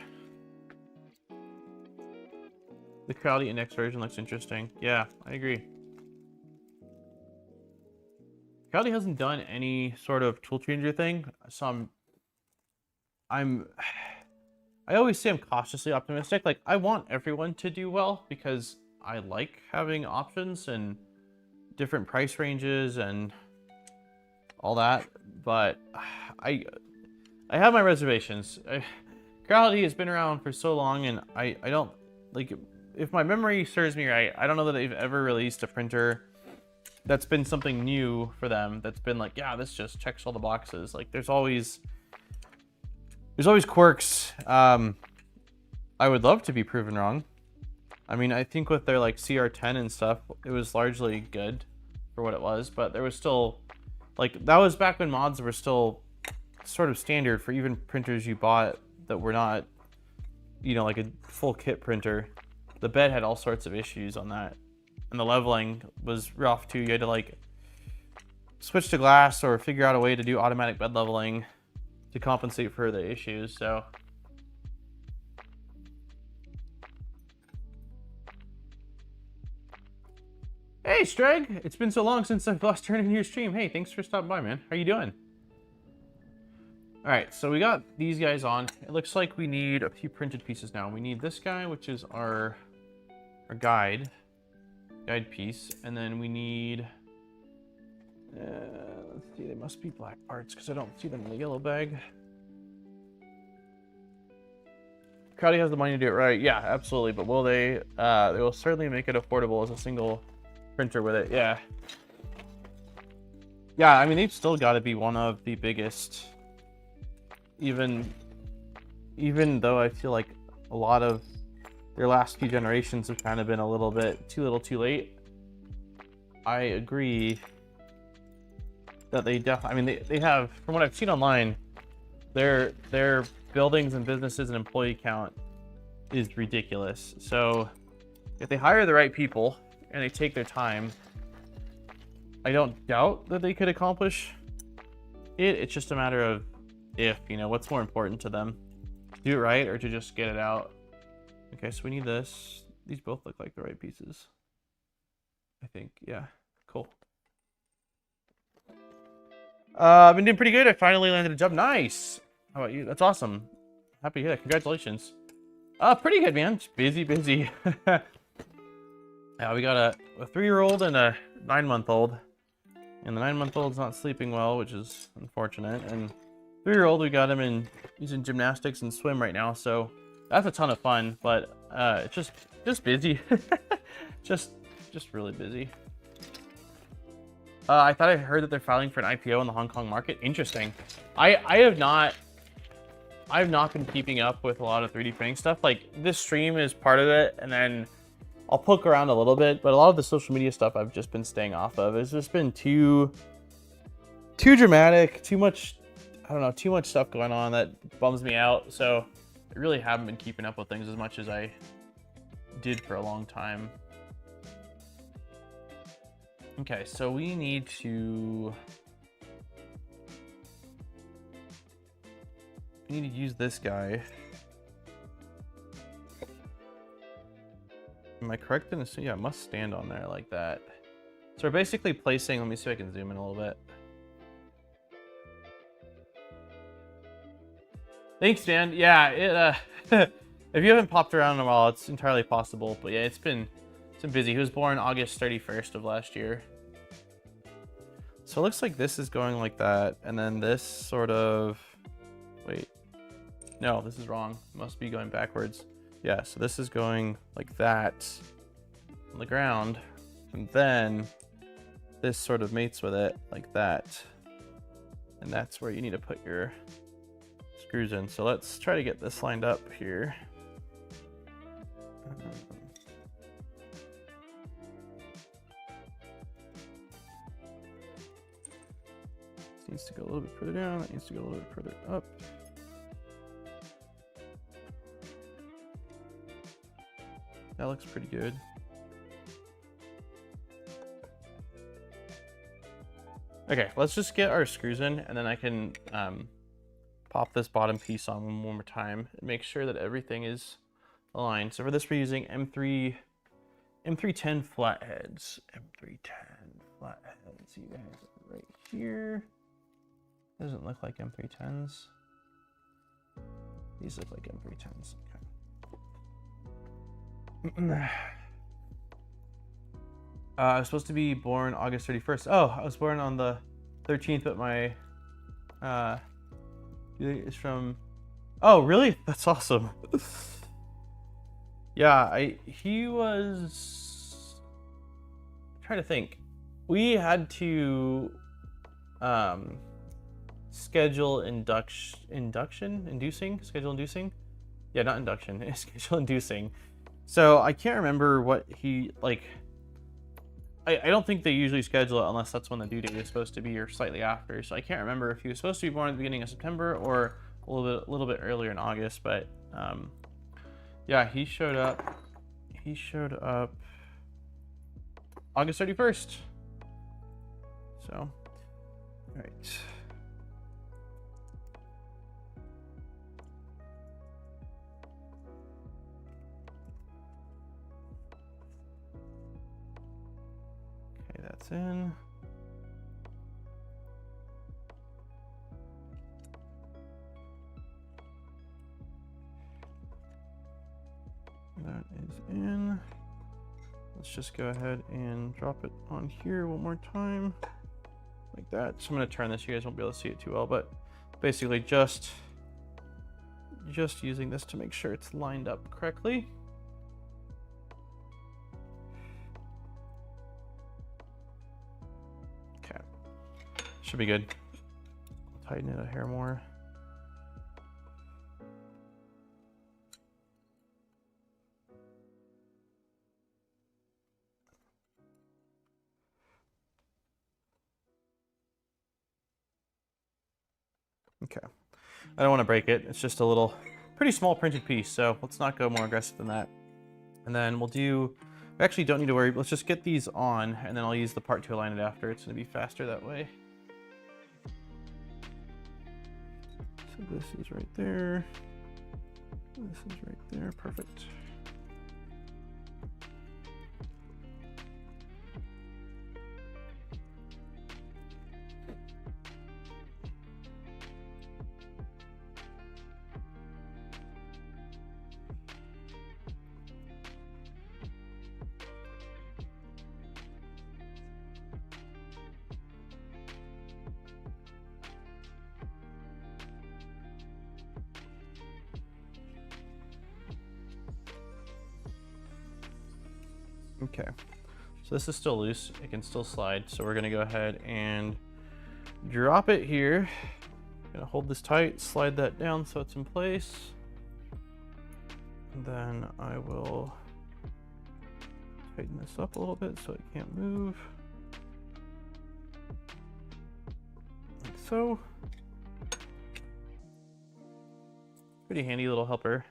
The quality index version looks interesting. Yeah, I agree. Quality hasn't done any sort of tool changer thing, so I always say I'm cautiously optimistic. Like, I want everyone to do well because I like having options and different price ranges and all that, but I have my reservations. Quality has been around for so long, and I don't, like, if my memory serves me right, I don't know that they've ever released a printer that's been something new for them, that's been like, yeah, this just checks all the boxes. Like, there's always quirks. I would love to be proven wrong. I mean, I think with their like CR10 and stuff, it was largely good for what it was, but there was still, like, that was back when mods were still sort of standard for even printers you bought that were not, you know, like a full kit printer. The bed had all sorts of issues on that, and the leveling was rough too. You had to like switch to glass or figure out a way to do automatic bed leveling to compensate for the issues. So hey Streg, it's been so long since I've lost turn into your stream. Hey, thanks for stopping by, man. How you doing? All right, so we got these guys on. It looks like we need a few printed pieces now. We need this guy, which is our guide piece, and then we need let's see, they must be black parts because I don't see them in the yellow bag. Crowdy has the money to do it right. Yeah, absolutely. But will they? They will certainly make it affordable as a single printer with it. Yeah. Yeah, I mean, they've still got to be one of the biggest, even though I feel like a lot of their last few generations have kind of been a little bit too little too late. I agree that they definitely, I mean, they have, from what I've seen online, their buildings and businesses and employee count is ridiculous. So if they hire the right people and they take their time, I don't doubt that they could accomplish it. It's just a matter of if, you know, what's more important to them, to do it right or to just get it out. Okay, so we need this. These both look like the right pieces, I think. Yeah, cool. I've been doing pretty good. I finally landed a job. Nice. How about you? That's awesome. Happy to hear that. Congratulations. Pretty good, man. Just busy. Yeah, we got a 3-year-old and a 9-month-old. And the 9-month-old's not sleeping well, which is unfortunate. And 3-year-old, we got him he's in gymnastics and swim right now, so that's a ton of fun. But it's just busy. just really busy. I thought I heard that they're filing for an IPO in the Hong Kong market. Interesting. I have not been keeping up with a lot of 3D printing stuff. Like, this stream is part of it, and then I'll poke around a little bit, but a lot of the social media stuff I've just been staying off of. It's just been too dramatic, too much, I don't know, too much stuff going on that bums me out. So I really haven't been keeping up with things as much as I did for a long time. Okay, so we need to use this guy. Am I correct in assuming? Yeah, it must stand on there like that. So we're basically placing, let me see if I can zoom in a little bit. Thanks, Dan. Yeah, it if you haven't popped around in a while, it's entirely possible. But yeah, it's been busy. He was born August 31st of last year. So it looks like this is going like that, and then this sort of, wait, no, this is wrong. It must be going backwards. Yeah, so this is going like that on the ground, and then this sort of mates with it like that. And that's where you need to put your screws in. So let's try to get this lined up here. This needs to go a little bit further down. That needs to go a little bit further up. That looks pretty good. Okay, let's just get our screws in, and then I can pop this bottom piece on one more time and make sure that everything is aligned. So for this, we're using M310 flatheads. M310 flatheads. You guys are right here. Doesn't look like M310s. These look like M310s. Okay. I was supposed to be born August 31st. Oh, I was born on the 13th, but my is from. Oh, really? That's awesome. Yeah, he was. I'm trying to think. We had to schedule inducing. Yeah, not induction. Schedule inducing. So I can't remember what he like. I don't think they usually schedule it unless that's when the due date is supposed to be or slightly after. So I can't remember if he was supposed to be born at the beginning of September or a little bit earlier in August. But yeah, he showed up. He showed up August 31st. So, all right. That's in. That is in. Let's just go ahead and drop it on here one more time, like that. So I'm going to turn this. You guys won't be able to see it too well, but basically just using this to make sure it's lined up correctly. Should be good. Tighten it a hair more. Okay. I don't want to break it. It's just a little, pretty small printed piece, so let's not go more aggressive than that. And then we'll do, we actually don't need to worry. Let's just get these on, and then I'll use the part to align it after. It's going to be faster that way. So this is right there. This is right there. Perfect. Okay, so this is still loose. It can still slide. So we're gonna go ahead and drop it here. Gonna hold this tight, slide that down so it's in place. And then I will tighten this up a little bit so it can't move. Like so. Pretty handy little helper.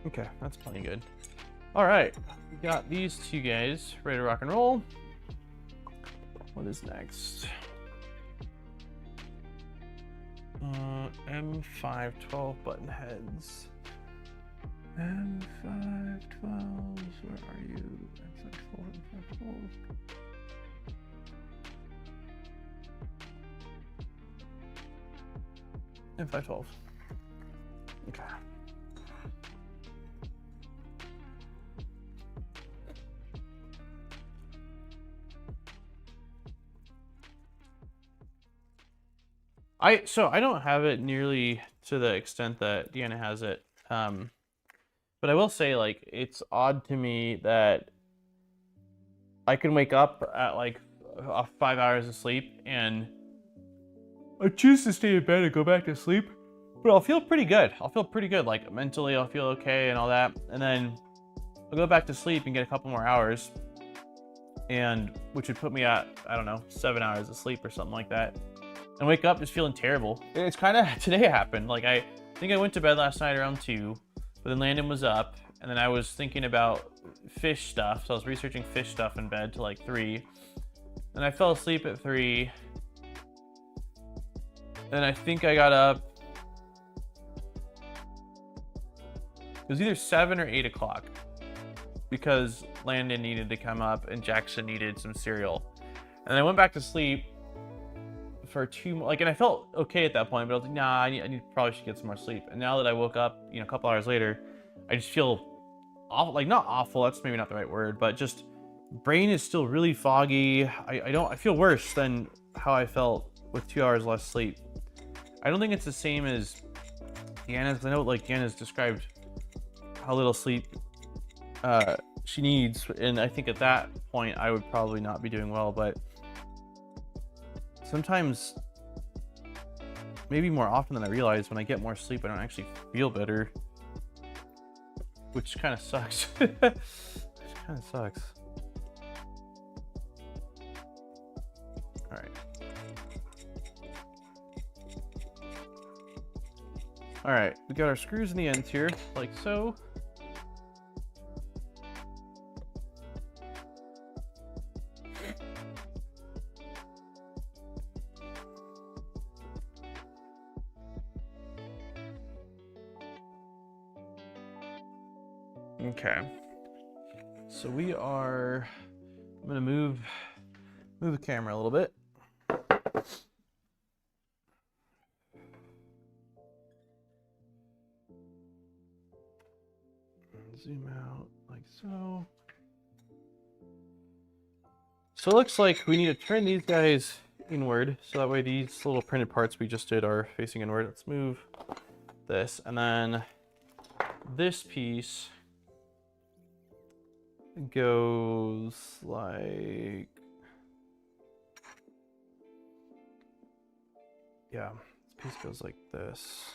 Okay, that's plenty good. All right, we got these two guys ready to rock and roll. What is next? M512 button heads. M512s, where are you? M512. M512. Okay. So I don't have it nearly to the extent that Deanna has it. But I will say, like, it's odd to me that I can wake up at like 5 hours of sleep and I choose to stay in bed and go back to sleep, but I'll feel pretty good. I'll feel pretty good. Like mentally, I'll feel okay and all that. And then I'll go back to sleep and get a couple more hours, and which would put me at, I don't know, 7 hours of sleep or something like that. and wake up just feeling terrible. It's kind of today happened. Like I think I went to bed last night around 2, but then Landon was up, and then I was thinking about fish stuff. So I was researching fish stuff in bed till like 3. And I fell asleep at 3. And I think I got up. It was either 7 or 8 o'clock because Landon needed to come up and Jackson needed some cereal. And I went back to sleep for 2 more, and I felt okay at that point, but I was like, nah, I probably should get some more sleep. And now that I woke up, a couple hours later, I just feel awful. Like, not awful, that's maybe not the right word, but just brain is still really foggy. I feel worse than how I felt with 2 hours less sleep. I don't think it's the same as Deanna's. I know like Deanna's described how little sleep she needs, and I think at that point I would probably not be doing well, but sometimes, maybe more often than I realize, when I get more sleep I don't actually feel better, which kind of sucks. Which kind of sucks. All right, we got our screws in the ends here, like so. Okay, so I'm gonna move the camera a little bit. Zoom out like so. So it looks like we need to turn these guys inward, so that way these little printed parts we just did are facing inward. Let's move this, and then this piece goes like, yeah, this piece goes like this.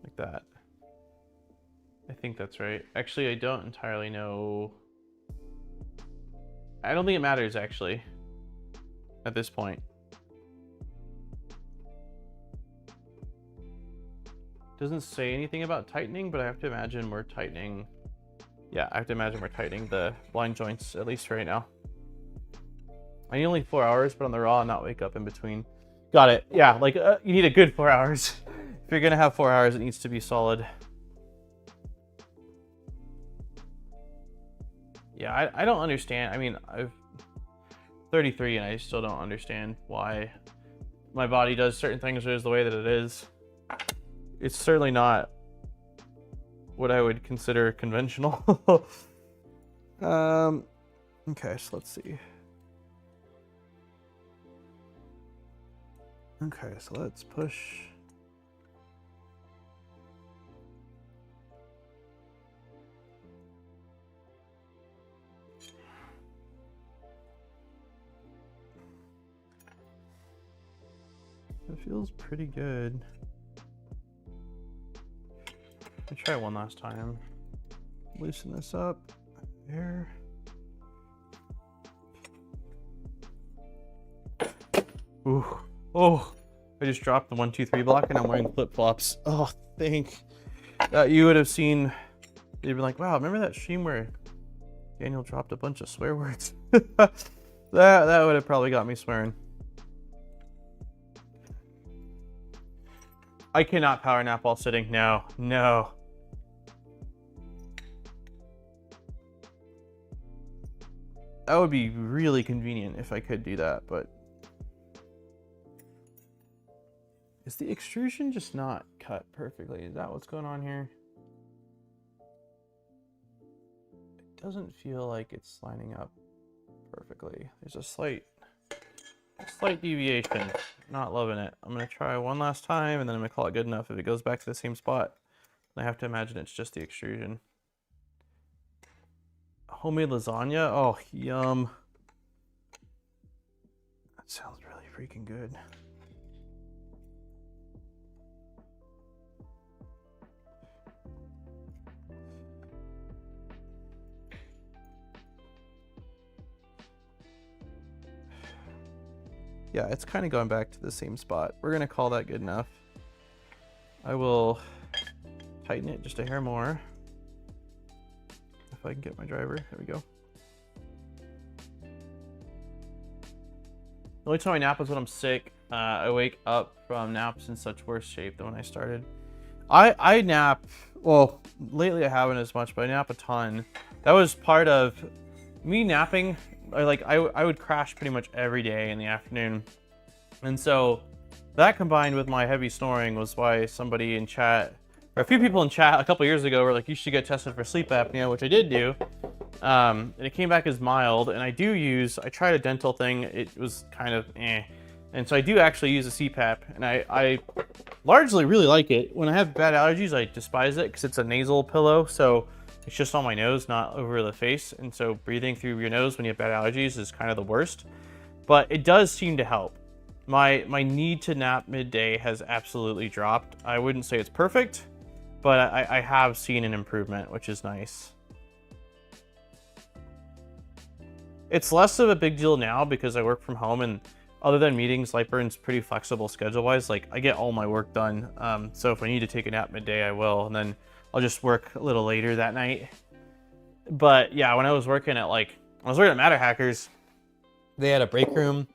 Like that. I think that's right. Actually, I don't entirely know. I don't think it matters actually at this point. Doesn't say anything about tightening, but I have to imagine we're tightening. Yeah, I have to imagine we're tightening the blind joints, at least right now. I need only 4 hours, but on the raw, not wake up in between. Got it. Yeah, like you need a good 4 hours. If you're gonna have 4 hours, it needs to be solid. Yeah, I don't understand. I mean, I'm 33 and I still don't understand why my body does certain things or is the way that it is. It's certainly not what I would consider conventional. Okay, so let's see. Okay, so let's push. It feels pretty good. I'll try one last time. Loosen this up. There. Ooh. Oh, I just dropped the 1, 2, 3 block and I'm wearing flip-flops. Oh, thank. You would have seen, you'd be like, wow, remember that stream where Daniel dropped a bunch of swear words? that would have probably got me swearing. I cannot power nap while sitting. No, no. That would be really convenient if I could do that, but is the extrusion just not cut perfectly? Is that what's going on here? It doesn't feel like it's lining up perfectly. There's a slight deviation. Not loving it. I'm gonna try one last time and then I'm gonna call it good enough. If it goes back to the same spot, I have to imagine it's just the extrusion. Homemade lasagna? Oh, yum. That sounds really freaking good. Yeah, it's kind of going back to the same spot. We're gonna call that good enough. I will tighten it just a hair more. If I can get my driver, there we go. The only time I nap is when I'm sick. I wake up from naps in such worse shape than when I started. I nap, well, lately I haven't as much, but I nap a ton. That was part of me napping. I would crash pretty much every day in the afternoon. And so that combined with my heavy snoring was why somebody in chat, or a few people in chat a couple years ago were like, you should get tested for sleep apnea, which I did do. And it came back as mild, and I tried a dental thing. It was kind of eh. And so I do actually use a CPAP, and I largely really like it. When I have bad allergies, I despise it because it's a nasal pillow. So it's just on my nose, not over the face. And so breathing through your nose when you have bad allergies is kind of the worst. But it does seem to help. My need to nap midday has absolutely dropped. I wouldn't say it's perfect, but I have seen an improvement, which is nice. It's less of a big deal now because I work from home, and other than meetings, Lightburn's pretty flexible schedule-wise. Like, I get all my work done. So if I need to take a nap midday, I will, and then I'll just work a little later that night. But yeah, when I was working at Matter Hackers, they had a break room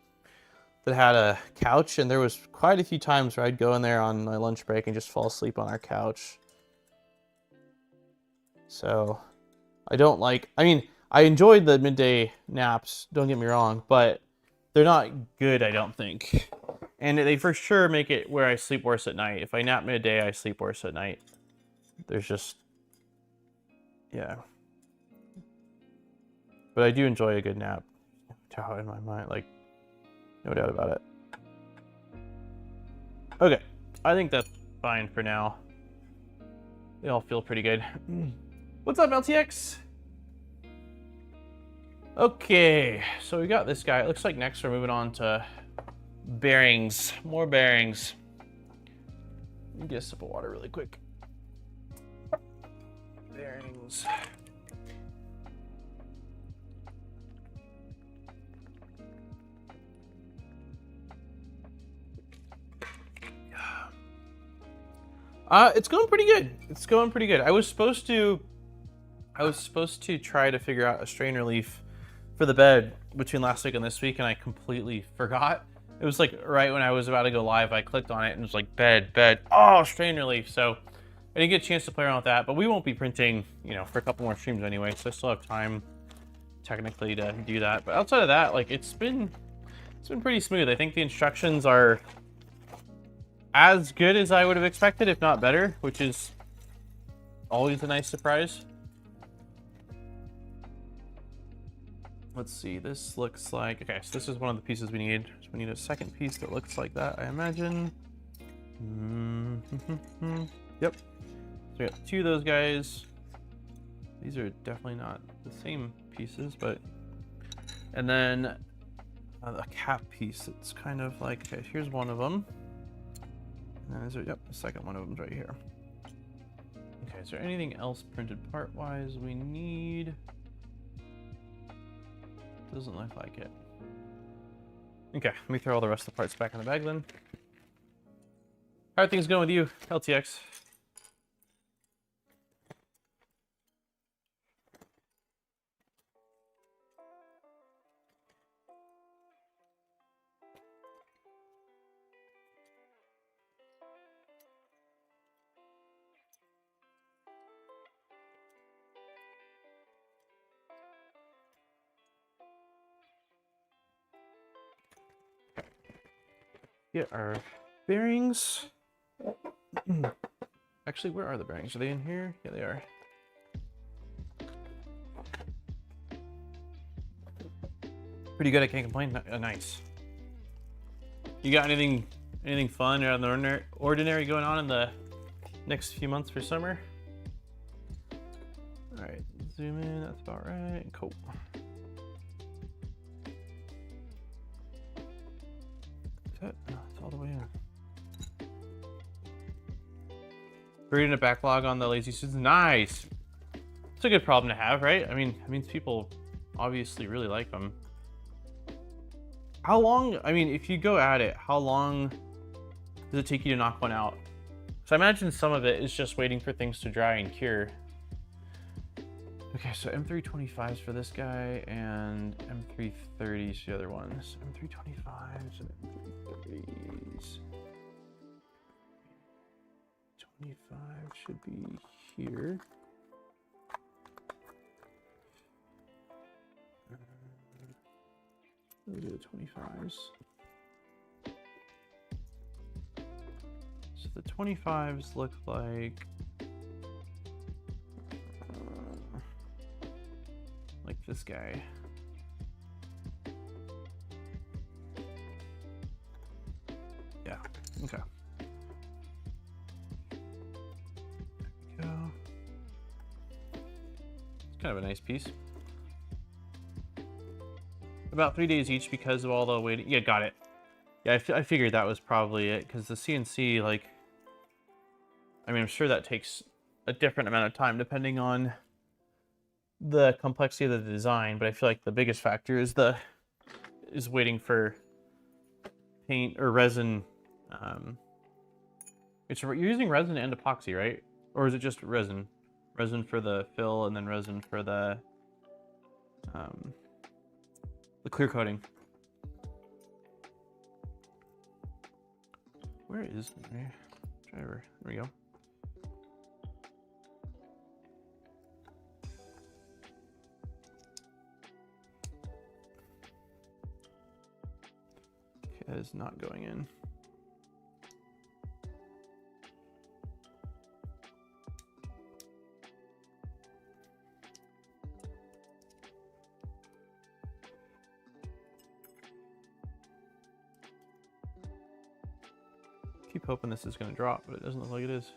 that had a couch, and there was quite a few times where I'd go in there on my lunch break and just fall asleep on our couch. So I enjoyed the midday naps, don't get me wrong, but they're not good, I don't think. And they for sure make it where I sleep worse at night. If I nap midday, I sleep worse at night. There's just, yeah. But I do enjoy a good nap. No doubt in my mind, like, no doubt about it. Okay, I think that's fine for now. They all feel pretty good. What's up, LTX? Okay, so we got this guy. It looks like next we're moving on to bearings. More bearings. Let me get a sip of water really quick. Bearings. It's going pretty good. It's going pretty good. I was supposed to try to figure out a strain relief for the bed between last week and this week, and I completely forgot. It was like right when I was about to go live, I clicked on it and it was like bed, oh, strain relief. So I didn't get a chance to play around with that, but we won't be printing, for a couple more streams anyway, so I still have time technically to do that. But outside of that, like, it's been pretty smooth. I think the instructions are as good as I would have expected, if not better, which is always a nice surprise. Let's see, this looks like, okay, so this is one of the pieces we need. So we need a second piece that looks like that, I imagine. Yep. So we got two of those guys. These are definitely not the same pieces, but, and then a cap piece. It's kind of like, okay, here's one of them. And is there, yep, the second one of them's right here. Okay, is there anything else printed part-wise we need? Doesn't look like it. Okay, let me throw all the rest of the parts back in the bag then. How are things going with you, LTX? Get our bearings. Actually, where are the bearings? Are they in here? Yeah, they are. Pretty good, I can't complain. Nice. You got anything fun or out of the ordinary going on in the next few months for summer? All right, zoom in, that's about right. Cool. It's all the way in. Creating a backlog on the lazy suits. Nice. It's a good problem to have, right? I mean, it means people obviously really like them. How long, I mean, if you go at it, how long does it take you to knock one out? So I imagine some of it is just waiting for things to dry and cure. Okay, so M325s for this guy and M330s the other ones. M325s and M330s. 25 should be here. Those are the 25s. So the 25s look like this guy. Yeah, okay. There we go. It's kind of a nice piece. About 3 days each because of all the waiting. Yeah, got it. Yeah, I figured that was probably it, because the CNC, like, I mean, I'm sure that takes a different amount of time depending on the complexity of the design, but I feel like the biggest factor is waiting for paint or resin. You're using resin and epoxy, right? Or is it just resin? Resin for the fill and then resin for the clear coating. Where is my driver? There we go. Okay, that is not going in. Keep hoping this is going to drop, but it doesn't look like it is.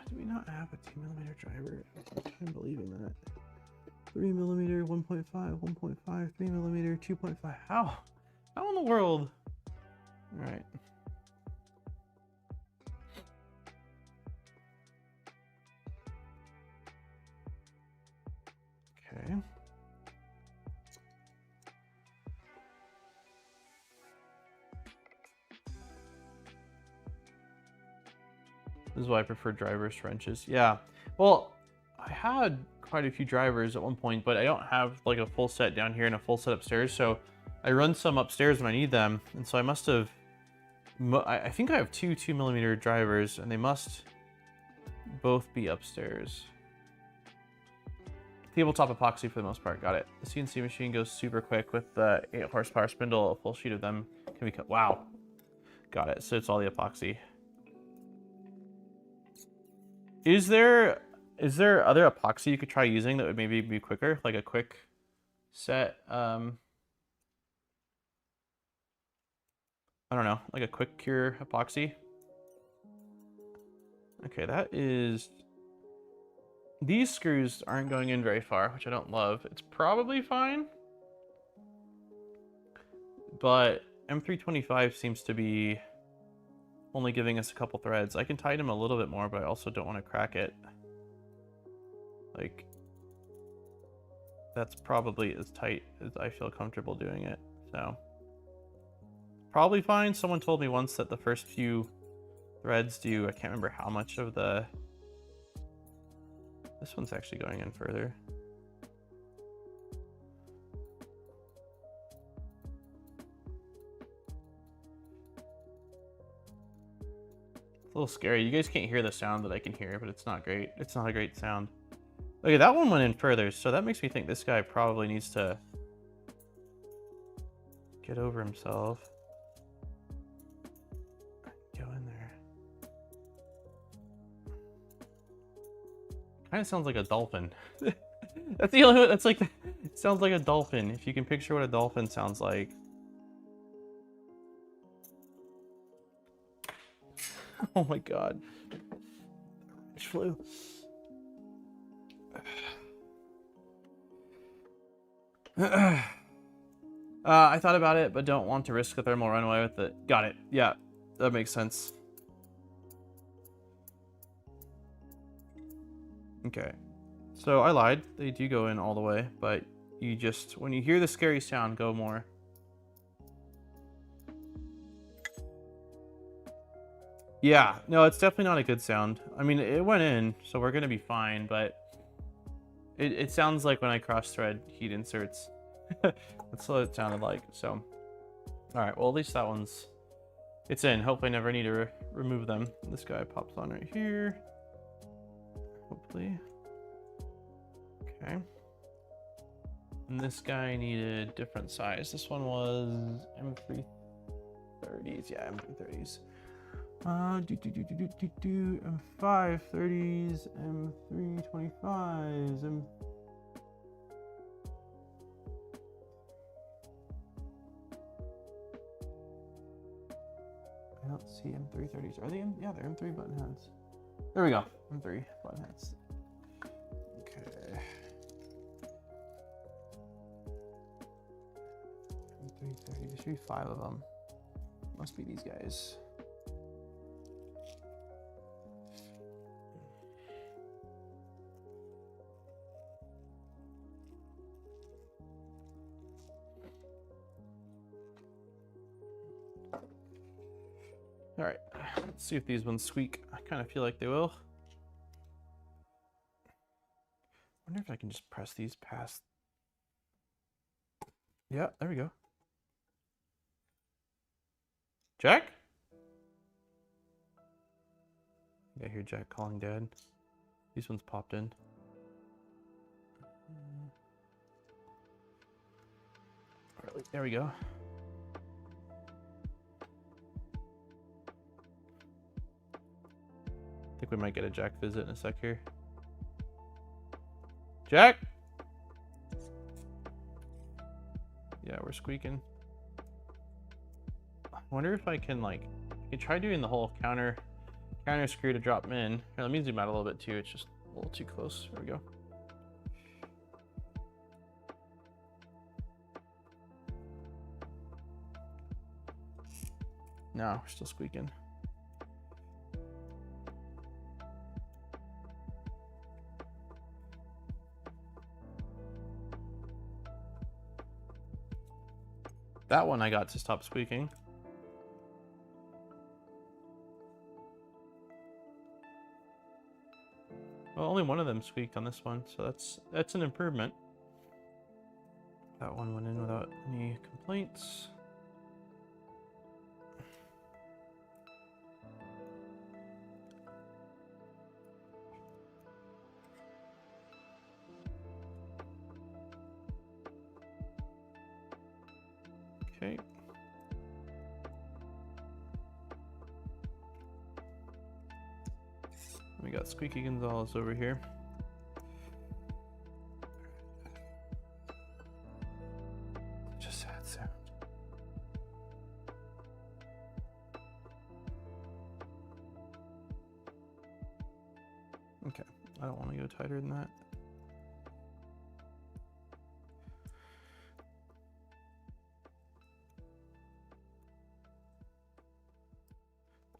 Do we not have a 2mm driver? I can't believe in that. 3mm, 1.5, 1.5, 3mm, 2.5. How? How in the world? All right. Okay. This is why I prefer drivers to wrenches. Yeah. Well, I had quite a few drivers at one point, but I don't have like a full set down here and a full set upstairs. So I run some upstairs when I need them. And so I must have, I think I have two 2mm drivers, and they must both be upstairs. Tabletop epoxy for the most part. Got it. The CNC machine goes super quick with the 8 horsepower spindle. A full sheet of them can be cut. Wow. Got it. So it's all the epoxy. Is there other epoxy you could try using that would maybe be quicker? Like a quick set, I don't know, like a quick cure epoxy? Okay, that is... These screws aren't going in very far, which I don't love. It's probably fine. But M325 seems to be only giving us a couple threads. I can tighten them a little bit more, but I also don't want to crack it. Like, that's probably as tight as I feel comfortable doing it. So, probably fine. Someone told me once that the first few threads do, I can't remember how much of the... This one's actually going in further. It's a little scary. You guys can't hear the sound that I can hear, but it's not great. It's not a great sound. Okay, that one went in further, so that makes me think this guy probably needs to get over himself. Go in there. Kind of sounds like a dolphin. That's the only one. That's like, it sounds like a dolphin. If you can picture what a dolphin sounds like. Oh my god. It flew. I thought about it, but don't want to risk a thermal runaway with it. Got it. Yeah, that makes sense. Okay. So I lied. They do go in all the way, but you just, when you hear the scary sound, go more. Yeah, no, it's definitely not a good sound. I mean, it went in, so we're gonna be fine, but it sounds like when I cross-thread heat inserts. That's what it sounded like, so. All right, well, at least that one's, it's in. Hopefully I never need to remove them. This guy pops on right here. Hopefully. Okay. And this guy needed different size. This one was M330s. Yeah, M330s. M530s, M325s, I don't see M330s. Are they M? Yeah, they're M3 button heads. There we go. M3 button heads. Okay. M330. There should be 5 of them. Must be these guys. All right, let's see if these ones squeak. I kind of feel like they will. I wonder if I can just press these past. Yeah, there we go. Jack? I hear Jack calling Dad. These ones popped in. All right, there we go. I think we might get a Jack visit in a sec here. Jack? Yeah, we're squeaking. I wonder if I can I can try doing the whole counter screw to drop them in. Here, let me zoom out a little bit too. It's just a little too close. There we go. No, we're still squeaking. That one I got to stop squeaking. Well, only one of them squeaked on this one, so that's an improvement. That one went in without any complaints. Okay. We got Squeaky Gonzalez over here. Just sad sound. Okay, I don't want to go tighter than that.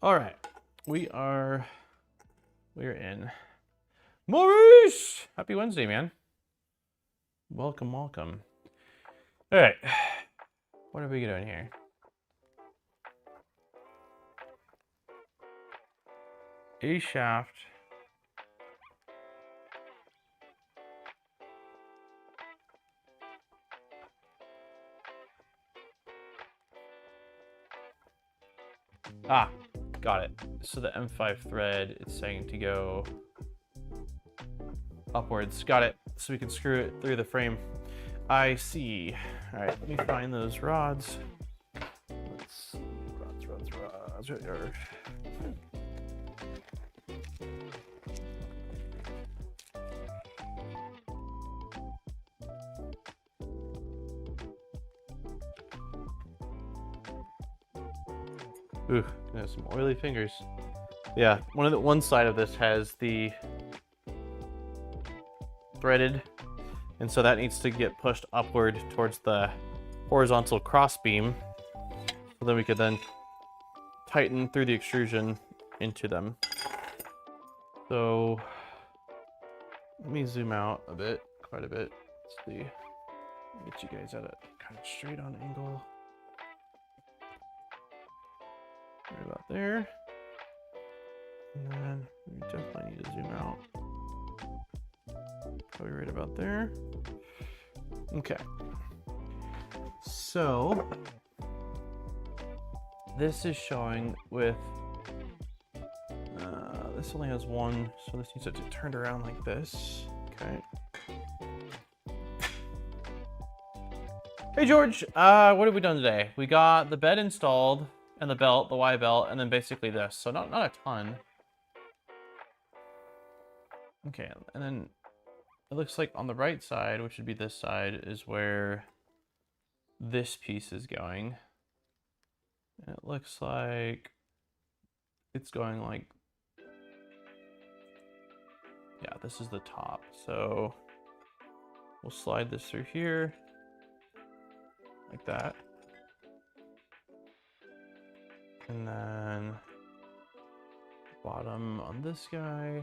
All right, we're in. Maurice, happy Wednesday, man. Welcome, welcome. All right, what are we doing here? A shaft. Ah, got it. So the M5 thread, it's saying to go upwards. Got it. So we can screw it through the frame. I see. All right, let me find those rods. Let's see. Rods right there. Ooh, there's some oily fingers. Yeah, one side of this has the threaded, and so that needs to get pushed upward towards the horizontal cross beam, so then we could then tighten through the extrusion into them. So Let me zoom out a bit, quite a bit. Let's see. Get you guys at a kind of straight on angle. Right about there. And then we definitely need to zoom out. Probably right about there. Okay. So this is showing with this only has one, so this needs to be turned around like this. Okay. Hey George, what have we done today? We got the bed installed and the belt, the Y belt, and then basically this. So not a ton. Okay, and then it looks like on the right side, which would be this side, is where this piece is going. And it looks like it's going like, yeah, this is the top. So we'll slide this through here like that. And then bottom on this guy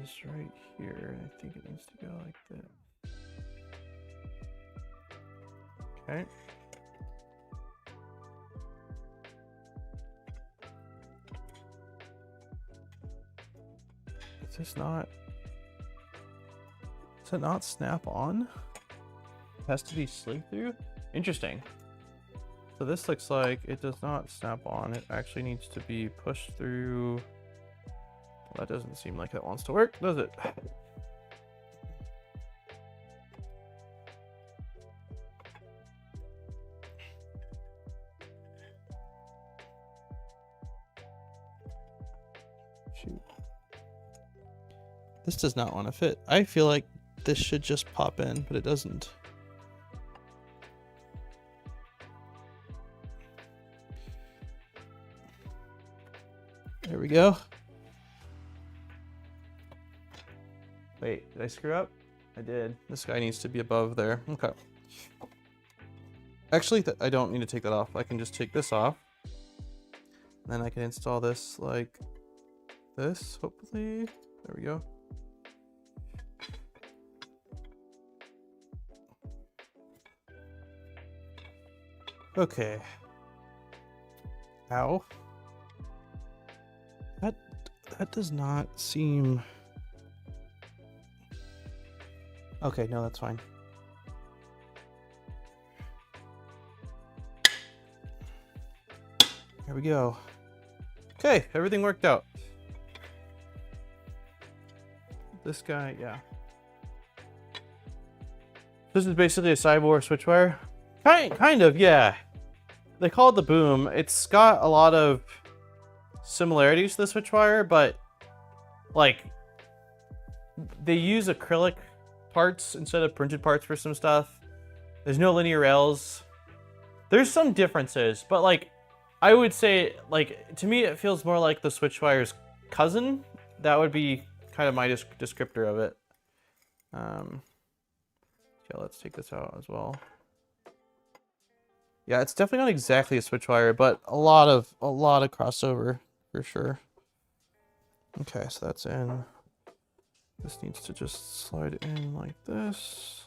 is right here. I think it needs to go like this. Okay. Does it not snap on? It has to be slid through? Interesting. So this looks like it does not snap on. It actually needs to be pushed through. Well, that doesn't seem like it wants to work, does it? Shoot. This does not want to fit. I feel like this should just pop in, but it doesn't. There we go. Wait, did I screw up? I did. This guy needs to be above there. Okay. Actually, I don't need to take that off. I can just take this off. And then I can install this like this, hopefully. There we go. Okay. Ow. That does not seem... Okay, no, that's fine. There we go. Okay, everything worked out. This guy, yeah. This is basically a Siboor switch wire. Kind of, yeah. They call it the boom. It's got a lot of similarities to the switch wire, but like they use acrylic parts instead of printed parts for some stuff. There's no linear rails. There's some differences, but like I would say, like, to me it feels more like the switch wire's cousin. That would be kind of my descriptor of it. Okay, let's take this out as well. Yeah, it's definitely not exactly a switch wire, but a lot of crossover for sure. Okay, so that's in. This needs to just slide in like this.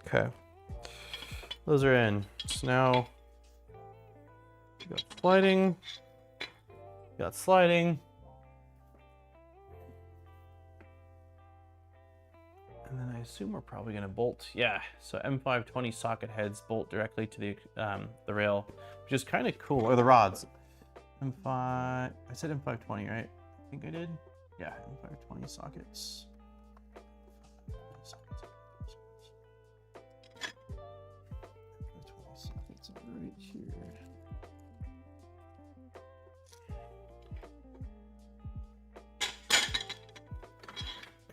Okay. Those are in. So now we got sliding. We got sliding. And then I assume we're probably gonna bolt. Yeah. So M520 socket heads bolt directly to the rail, which is kind of cool. Or the rods. M5. I said M520, right? I think I did. Yeah. M520 sockets. Right here.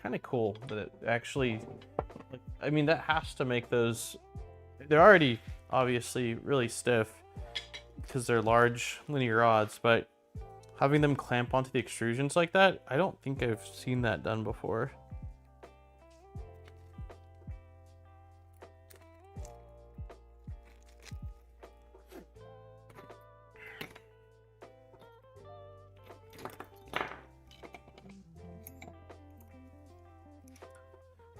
Kind of cool that it actually, like, I mean, that has to make those, they're already obviously really stiff because they're large linear rods, but having them clamp onto the extrusions like that, I don't think I've seen that done before.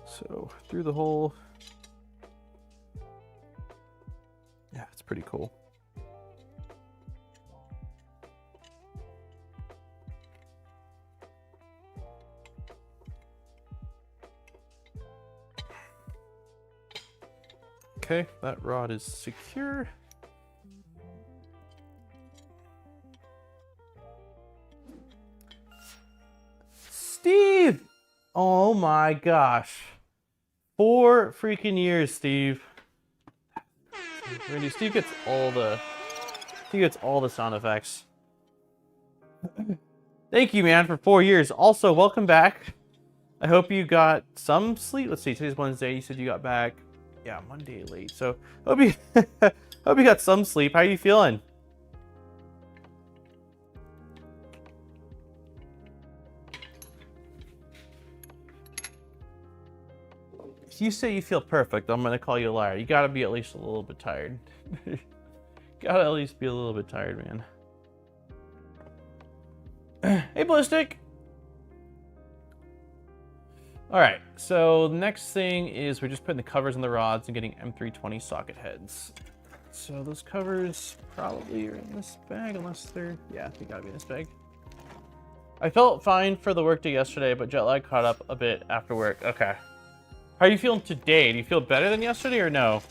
So through the hole. Yeah, it's pretty cool. Okay, that rod is secure. Steve! Oh my gosh. 4 freaking years, Steve. Randy, Steve gets all the sound effects. Thank you, man, for 4 years. Also, welcome back. I hope you got some sleep. Let's see, today's Wednesday. You said you got back, yeah, Monday late. So hope you hope you got some sleep. How are you feeling? If you say you feel perfect, I'm gonna call you a liar. You gotta be at least a little bit tired. Gotta at least be a little bit tired, man. Hey, Ballistic. All right, so the next thing is we're just putting the covers on the rods and getting M320 socket heads. So those covers probably are in this bag, unless they're, yeah, they gotta be in this bag. I felt fine for the workday yesterday, but jet lag caught up a bit after work. Okay. How are you feeling today? Do you feel better than yesterday or no?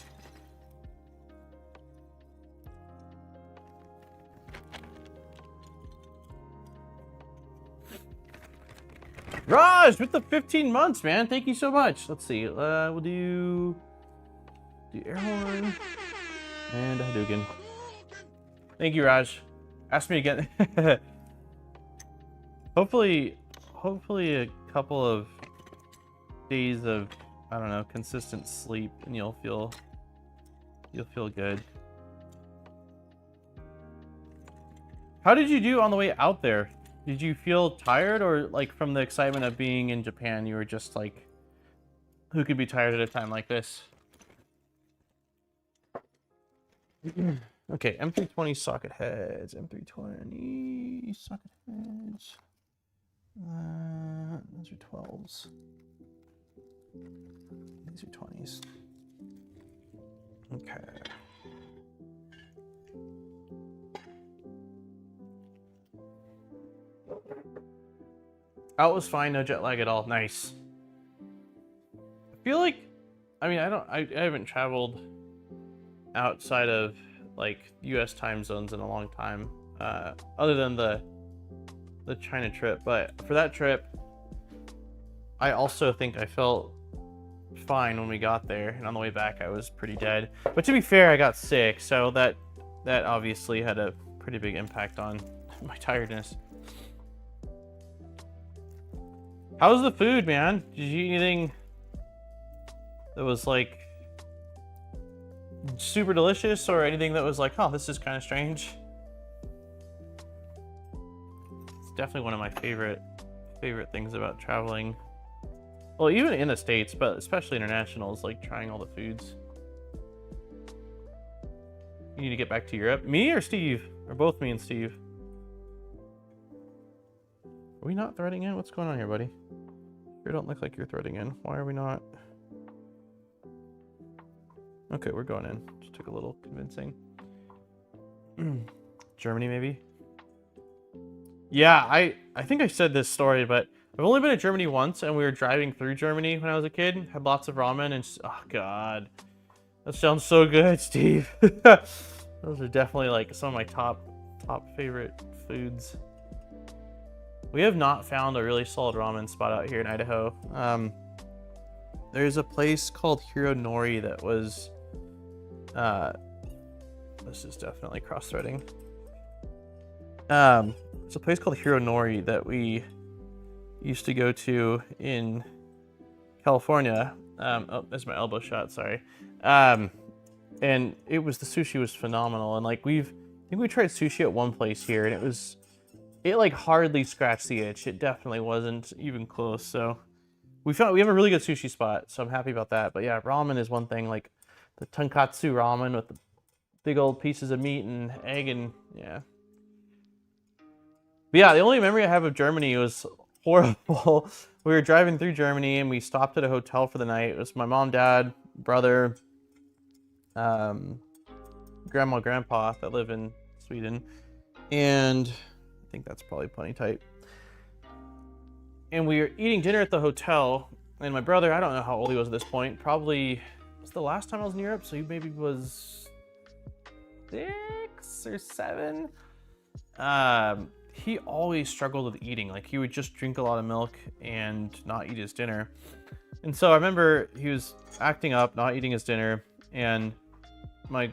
Raj, with the 15 months, man. Thank you so much. Let's see. We'll do air horn and a Hadouken. Thank you, Raj. Ask me again. Hopefully a couple of days of, I don't know, consistent sleep, and you'll feel good. How did you do on the way out there? Did you feel tired, or like from the excitement of being in Japan, you were just like, who could be tired at a time like this? Okay, M320 socket heads, M320 socket heads. Those are 12s. These are 20s. Okay. Out was fine, no jet lag at all. Nice. I feel like, I mean, I haven't traveled outside of like US time zones in a long time, other than the China trip, but for that trip, I also think I felt fine when we got there, and on the way back I was pretty dead. But to be fair, I got sick, so that obviously had a pretty big impact on my tiredness. How's the food, man? Did you eat anything that was like super delicious, or anything that was like, oh, this is kind of strange? It's definitely one of my favorite things about traveling. Well, even in the States, but especially international, is like trying all the foods. You need to get back to Europe. Me or Steve? Or both me and Steve? Are we not threading in? What's going on here, buddy? You don't look like you're threading in. Why are we not? Okay, we're going in. Just took a little convincing. Germany, maybe? Yeah, I think I said this story, but I've only been to Germany once, and we were driving through Germany when I was a kid. Had lots of ramen, and oh god, that sounds so good, Steve. Those are definitely like some of my top favorite foods. We have not found a really solid ramen spot out here in Idaho. There's a place called Hiro Nori that was, this is definitely cross-threading. It's a place called Hiro Nori that we used to go to in California. Oh, that's my elbow shot, sorry. And the sushi was phenomenal. And like I think we tried sushi at one place here, and it was it like hardly scratched the itch. It definitely wasn't even close. So we have a really good sushi spot, so I'm happy about that. But yeah, ramen is one thing, like the tonkatsu ramen with the big old pieces of meat and egg and yeah. But yeah, the only memory I have of Germany was horrible. We were driving through Germany and we stopped at a hotel for the night. It was my mom, dad, brother, grandma, grandpa that live in Sweden. And I think that's probably plenty tight. And we were eating dinner at the hotel. And my brother, I don't know how old he was at this point. Probably, it was the last time I was in Europe. So he maybe was 6 or 7. He always struggled with eating. Like he would just drink a lot of milk and not eat his dinner. And so I remember he was acting up, not eating his dinner. And my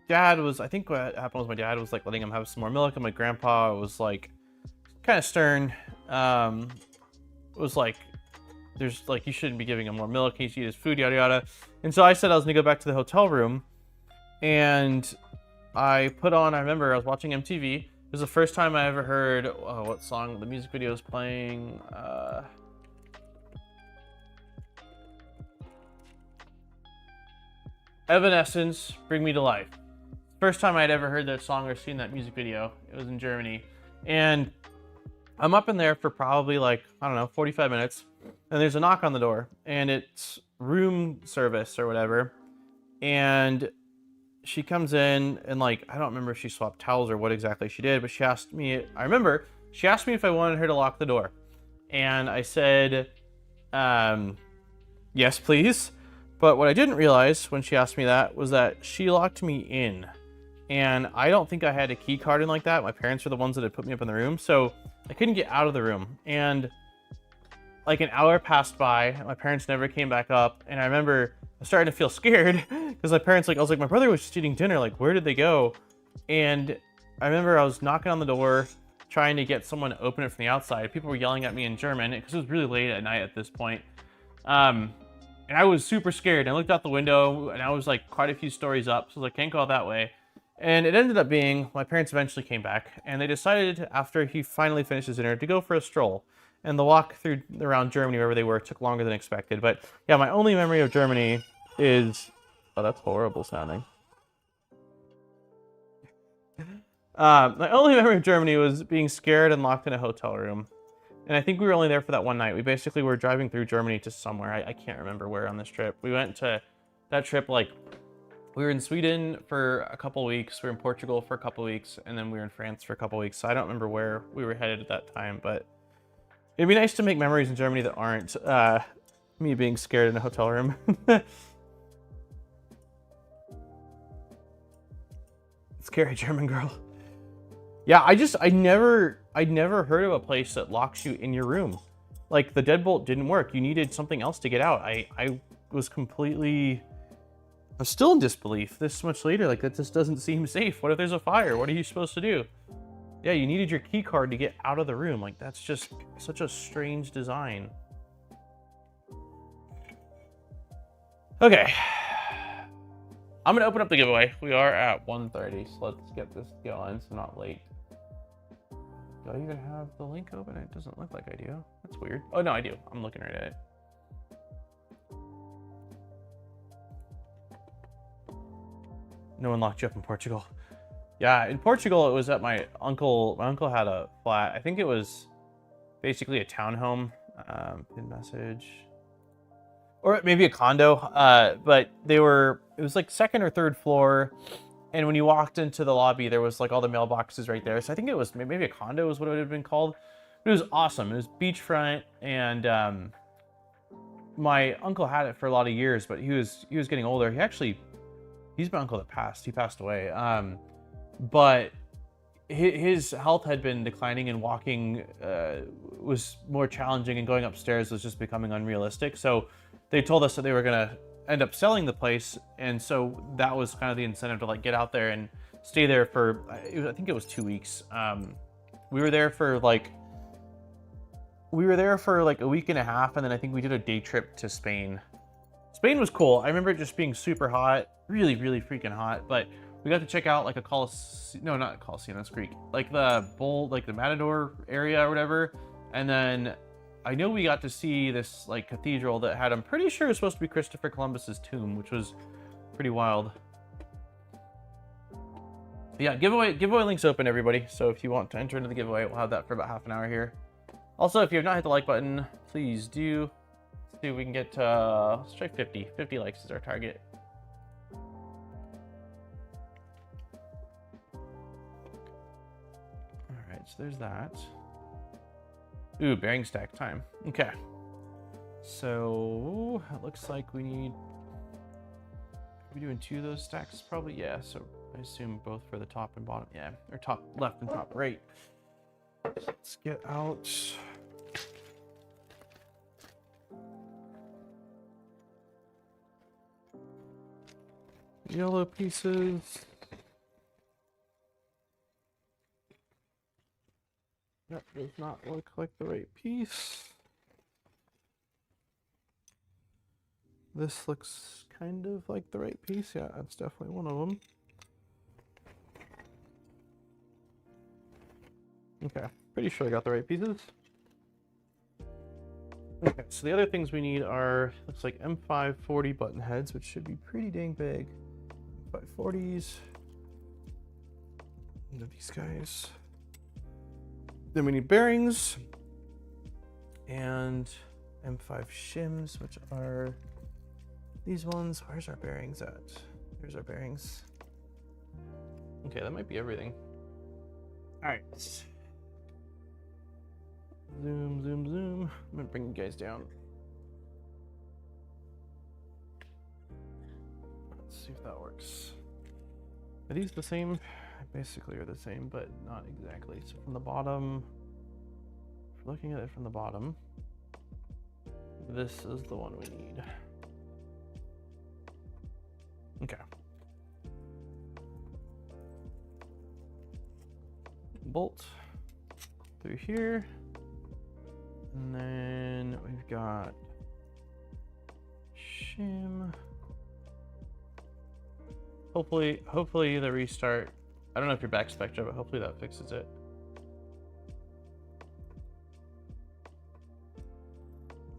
dad was, I think what happened was my dad was like letting him have some more milk. And my grandpa was like kind of stern. Was like, there's like, you shouldn't be giving him more milk. He needs to eat his food, yada, yada. And so I said I was gonna go back to the hotel room. And I put on, I remember I was watching MTV. It was the first time I ever heard what song the music video was playing. Evanescence, Bring Me to Life. First time I'd ever heard that song or seen that music video. It was in Germany. And I'm up in there for probably like, I don't know, 45 minutes. And there's a knock on the door. And it's room service or whatever. And she comes in and like, I don't remember if she swapped towels or what exactly she did, but she asked me, I remember she asked me if I wanted her to lock the door. And I said, yes, please. But what I didn't realize when she asked me that was that she locked me in. And I don't think I had a key card in like that. My parents were the ones that had put me up in the room. So I couldn't get out of the room. And like an hour passed by, my parents never came back up. And I remember I was starting to feel scared because my parents, like, I was like, my brother was just eating dinner. Like, where did they go? And I remember I was knocking on the door, trying to get someone to open it from the outside. People were yelling at me in German because it was really late at night at this point. And I was super scared. I looked out the window and I was like quite a few stories up. So I was like, can't go out that way. And it ended up being, my parents eventually came back and they decided after he finally finished his dinner to go for a stroll. And the walk through around Germany, wherever they were, took longer than expected. But yeah, my only memory of Germany is, oh, that's horrible sounding. My only memory of Germany was being scared and locked in a hotel room. And I think we were only there for that one night. We basically were driving through Germany to somewhere. I can't remember where on this trip. We went to that trip, like, we were in Sweden for a couple weeks. We were in Portugal for a couple weeks. And then we were in France for a couple weeks. So I don't remember where we were headed at that time. But it'd be nice to make memories in Germany that aren't me being scared in a hotel room. Scary German girl. Yeah, I never heard of a place that locks you in your room. Like the deadbolt didn't work. You needed something else to get out. I was completely, I'm still in disbelief this much later. Like that just doesn't seem safe. What if there's a fire? What are you supposed to do? Yeah, you needed your key card to get out of the room. Like that's just such a strange design. Okay. I'm gonna open up the giveaway. We are at 1:30, so let's get this going so I'm not late. Do I even have the link open? It doesn't look like I do. That's weird. Oh no, I do. I'm looking right at it. No one locked you up in Portugal. Yeah, in Portugal, it was at my uncle. My uncle had a flat. I think it was basically a townhome. Pin message. Or maybe a condo. But it was like second or third floor. And when you walked into the lobby, there was like all the mailboxes right there. So I think it was maybe a condo is what it would have been called. But it was awesome. It was beachfront. And my uncle had it for a lot of years, but he was getting older. He's my uncle that passed. He passed away. But his health had been declining and walking was more challenging and going upstairs was just becoming unrealistic. So they told us that they were going to end up selling the place. And so that was kind of the incentive to like get out there and stay there for, I think it was 2 weeks. We were there for like a week and a half. And then I think we did a day trip to Spain. Spain was cool. I remember it just being super hot, really, really freaking hot, but We got to check out like a Coliseum, no, not Coliseum, that's Greek. Like the bull, like the Matador area or whatever. And then I know we got to see this like cathedral that had, I'm pretty sure it was supposed to be Christopher Columbus's tomb, which was pretty wild. But yeah, giveaway links open, everybody. So if you want to enter into the giveaway, we'll have that for about half an hour here. Also, if you have not hit the like button, please do. Let's see if we can get let's try 50. 50 likes is our target. Alright, so there's that. Ooh, bearing stack time. Okay. So it looks like we need, are we doing 2 of those stacks? Probably, yeah. So I assume both for the top and bottom. Yeah, or top left and top right. Let's get out. Yellow pieces. That does not look like the right piece. This looks kind of like the right piece. Yeah, that's definitely one of them. Okay, pretty sure I got the right pieces. Okay, so the other things we need are, looks like M540 button heads, which should be pretty dang big. 540s. These guys. Then we need bearings and M5 shims, which are these ones. Where's our bearings at? There's our bearings. Okay, that might be everything. All right. Zoom, zoom, zoom. I'm gonna bring you guys down. Let's see if that works. Are these the same? Basically are the same, but not exactly. So from the bottom, if we're looking at it from the bottom, this is the one we need. Okay. Bolt through here. And then we've got shim. Hopefully the restart, I don't know if you're back Spectra, but hopefully that fixes it.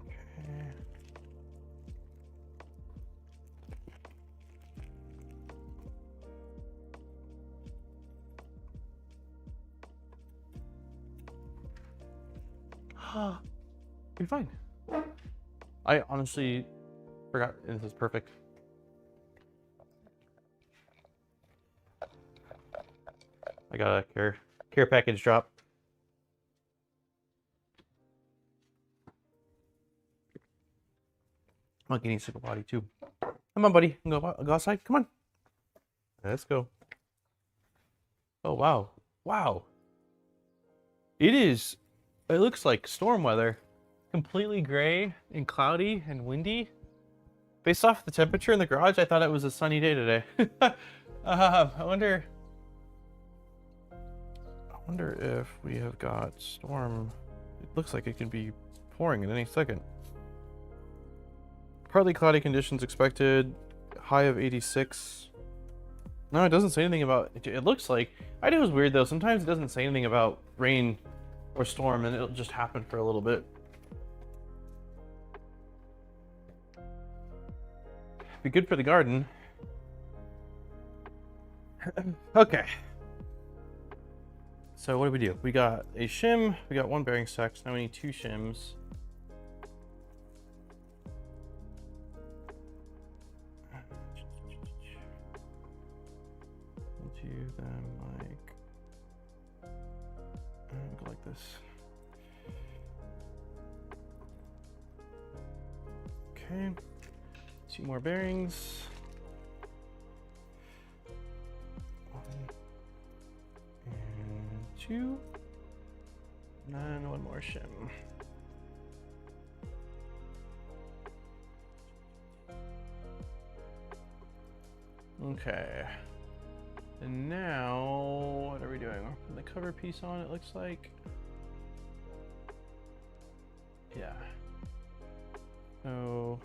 Okay. You're fine. I honestly forgot, and this is perfect. I got a care package drop. Monkey needs to go potty too. Come on, buddy. Go outside. Come on. Let's go. Oh, wow. Wow. It looks like storm weather. Completely gray and cloudy and windy. Based off the temperature in the garage, I thought it was a sunny day today. I wonder if we have got storm. It looks like it could be pouring at any second. Partly cloudy conditions expected. High of 86. No, it doesn't say anything about it. It looks like, I know it was weird though. Sometimes it doesn't say anything about rain or storm and it'll just happen for a little bit. Be good for the garden. Okay. So what do we do? We got a shim, we got 1 bearing stack, so now we need 2 shims. Do them like, go like this. Okay, 2 more bearings. 1 and 2, and then 1 more shim. Okay. And now, what are we doing? We're putting the cover piece on, it looks like. Yeah. So,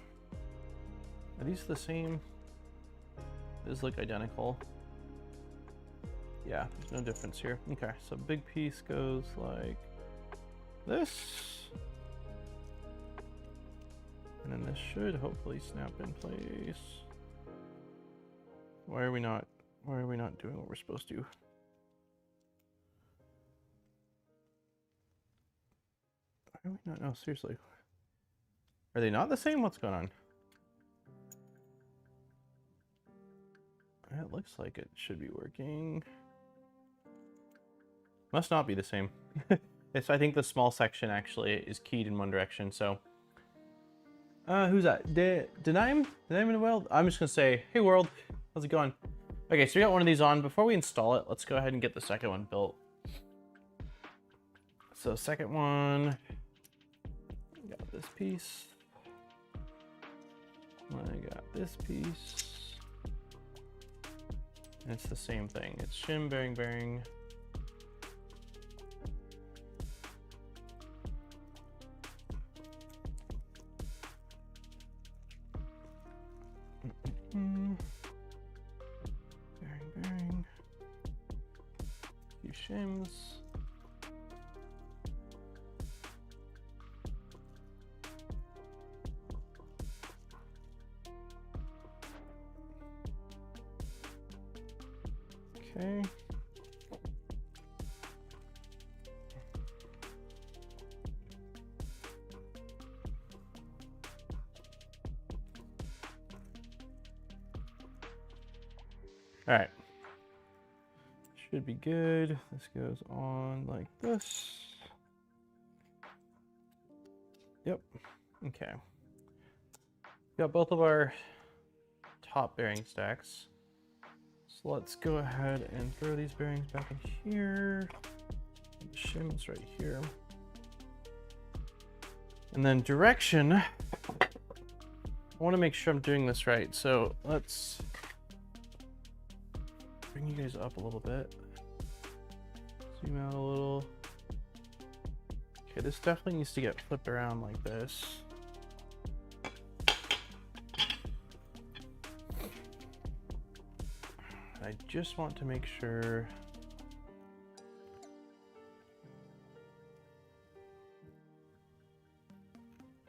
are these the same? These look identical. Yeah, there's no difference here. Okay, so big piece goes like this. And then this should hopefully snap in place. Why are we not doing what we're supposed to? Why are we not? No, seriously. Are they not the same? What's going on? It looks like it should be working. Must not be the same. It's, I think the small section actually is keyed in one direction, so. Who's that? Denaim in the world? I'm just gonna say, hey world, how's it going? Okay, so we got one of these on. Before we install it, let's go ahead and get the second one built. So second one, got this piece. I got this piece. And it's the same thing. It's shim, bearing. Bearing. A few shims. Okay. All right. Should be good. This goes on like this. Yep. Okay. Got both of our top bearing stacks. So let's go ahead and throw these bearings back in here. The shim's right here. And then direction. I want to make sure I'm doing this right. So let's bring you guys up a little bit. Zoom out a little. Okay, this definitely needs to get flipped around like this. I just want to make sure.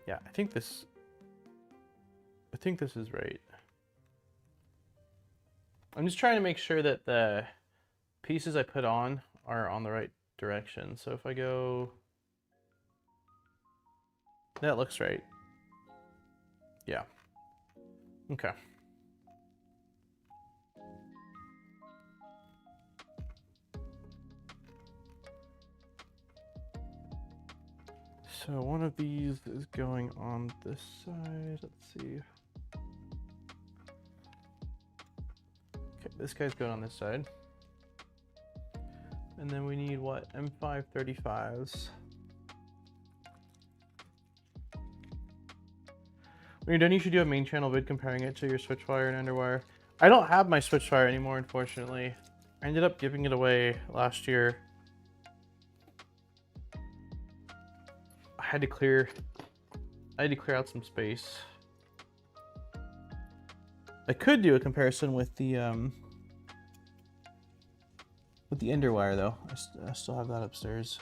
Yeah, I think this is right. I'm just trying to make sure that the pieces I put on are on the right direction. So if I go, that looks right. Yeah. Okay. So one of these is going on this side. Let's see. Okay, this guy's going on this side. And then we need what? M535s. When you're done, you should do a main channel vid comparing it to your switchwire and underwire. I don't have my switchwire anymore, unfortunately. I ended up giving it away last year. I had to clear out some space. I could do a comparison with the underwire though. I still have that upstairs.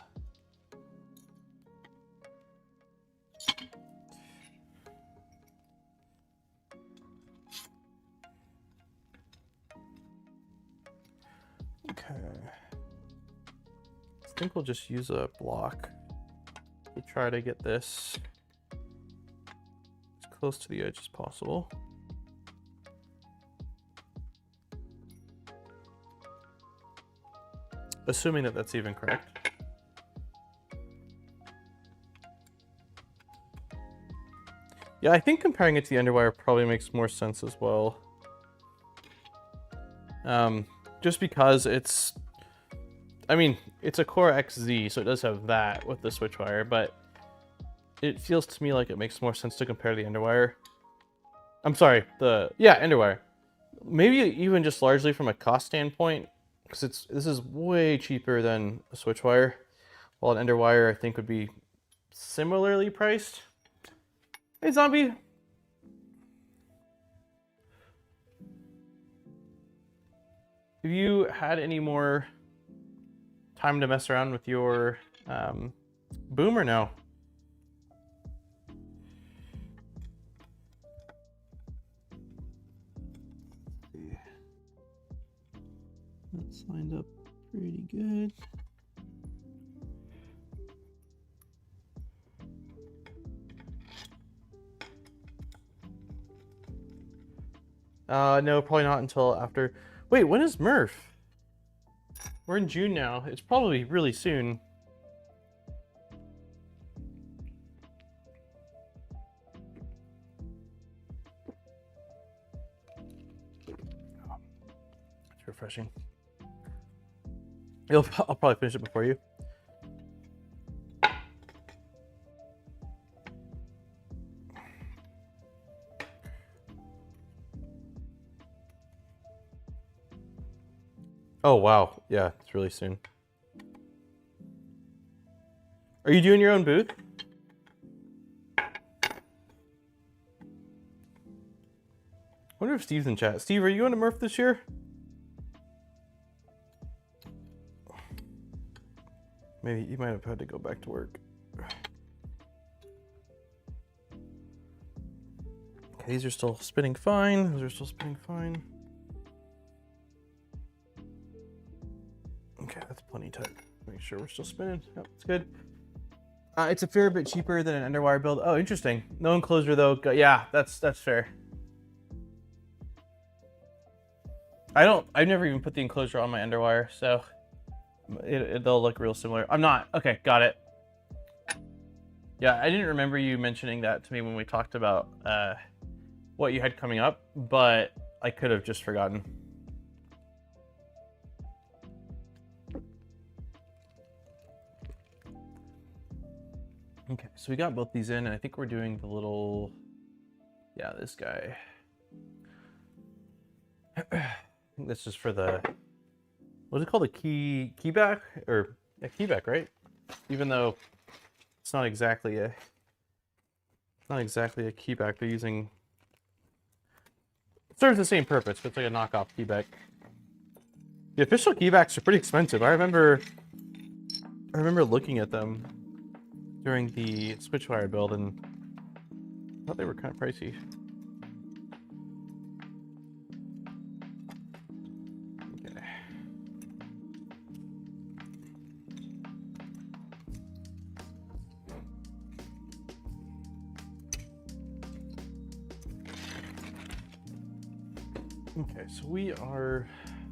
Okay. I think we'll just use a block to try to get this as close to the edge as possible. Assuming that that's even correct. Yeah, I think comparing it to the underwire probably makes more sense as well. Just because it's, I mean, it's a CoreXZ, so it does have that with the switchwire, but it feels to me like it makes more sense to compare the underwire. I'm sorry, underwire. Maybe even just largely from a cost standpoint, because this is way cheaper than a switchwire, while an underwire I think would be similarly priced. Hey zombie. Have you had any more time to mess around with your boom or no? That's lined up pretty good. No, probably not until after. Wait, when is Murph? We're in June now. It's probably really soon. It's refreshing. I'll probably finish it before you. Oh, wow. Yeah, it's really soon. Are you doing your own booth? I wonder if Steve's in chat. Steve, are you going to Murph this year? Maybe you might have had to go back to work. Okay, these are still spinning fine. Those are still spinning fine. Okay, that's plenty tight. Make sure we're still spinning. Yep, it's good. It's a fair bit cheaper than an underwire build. Oh, interesting. No enclosure though. Yeah, that's fair. I've never even put the enclosure on my underwire, so they'll look real similar. I'm not. Okay, got it. Yeah, I didn't remember you mentioning that to me when we talked about what you had coming up, but I could have just forgotten. Okay, so we got both these in, and I think we're doing the little, yeah, this guy. I think this is for the, what's it called, a keyback, or a keyback, right? Even though it's not exactly a keyback. They're using, it serves the same purpose, but it's like a knockoff keyback. The official keybacks are pretty expensive. I remember looking at them during the Switchwire build, and I thought they were kind of pricey. Okay. Okay, so we are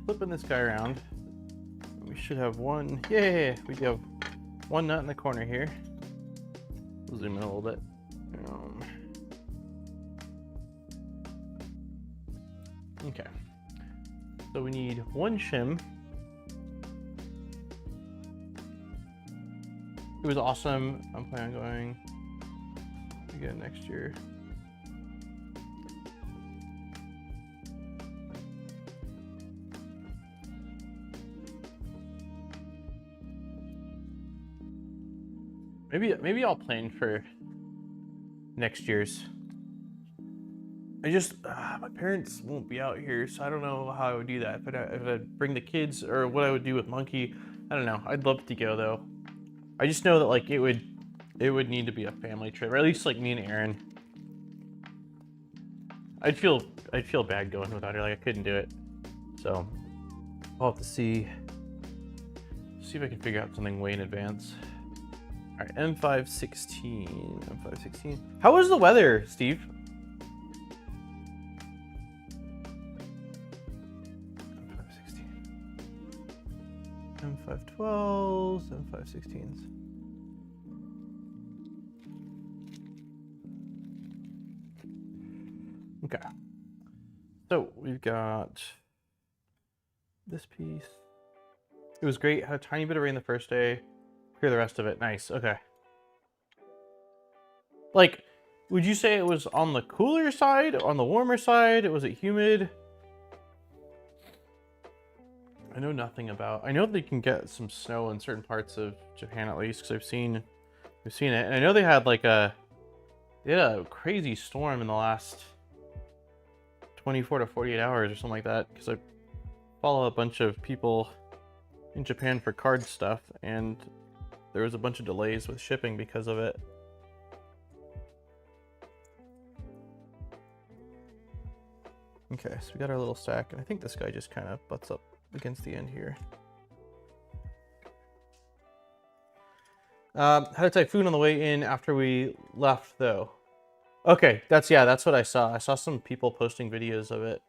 flipping this guy around. We should have one. Yeah, we do have one nut in the corner here. We'll zoom in a little bit. Okay. So we need one shim. It was awesome. I'm planning on going again next year. Maybe I'll plan for next year's. I just my parents won't be out here, so I don't know how I would do that. If I'd bring the kids, or what I would do with Monkey, I don't know. I'd love to go though. I just know that like it would need to be a family trip, or at least like me and Aaron. I'd feel bad going without her. Like I couldn't do it. So I'll have to see if I can figure out something way in advance. All right, M516. How was the weather, Steve? M512s, M516s. Okay. So we've got this piece. It was great. Had a tiny bit of rain the first day. Clear the rest of it. Nice. Okay. Like, would you say it was on the cooler side, on the warmer side? Was it humid? I know nothing about. I know they can get some snow in certain parts of Japan at least, because we've seen it, and I know they had like they had a crazy storm in the last 24 to 48 hours or something like that. Because follow a bunch of people in Japan for card stuff, and there was a bunch of delays with shipping because of it. Okay, so we got our little stack, and I think this guy just kind of butts up against the end here. Had a typhoon on the way in after we left, though. Okay, that's what I saw. I saw some people posting videos of it.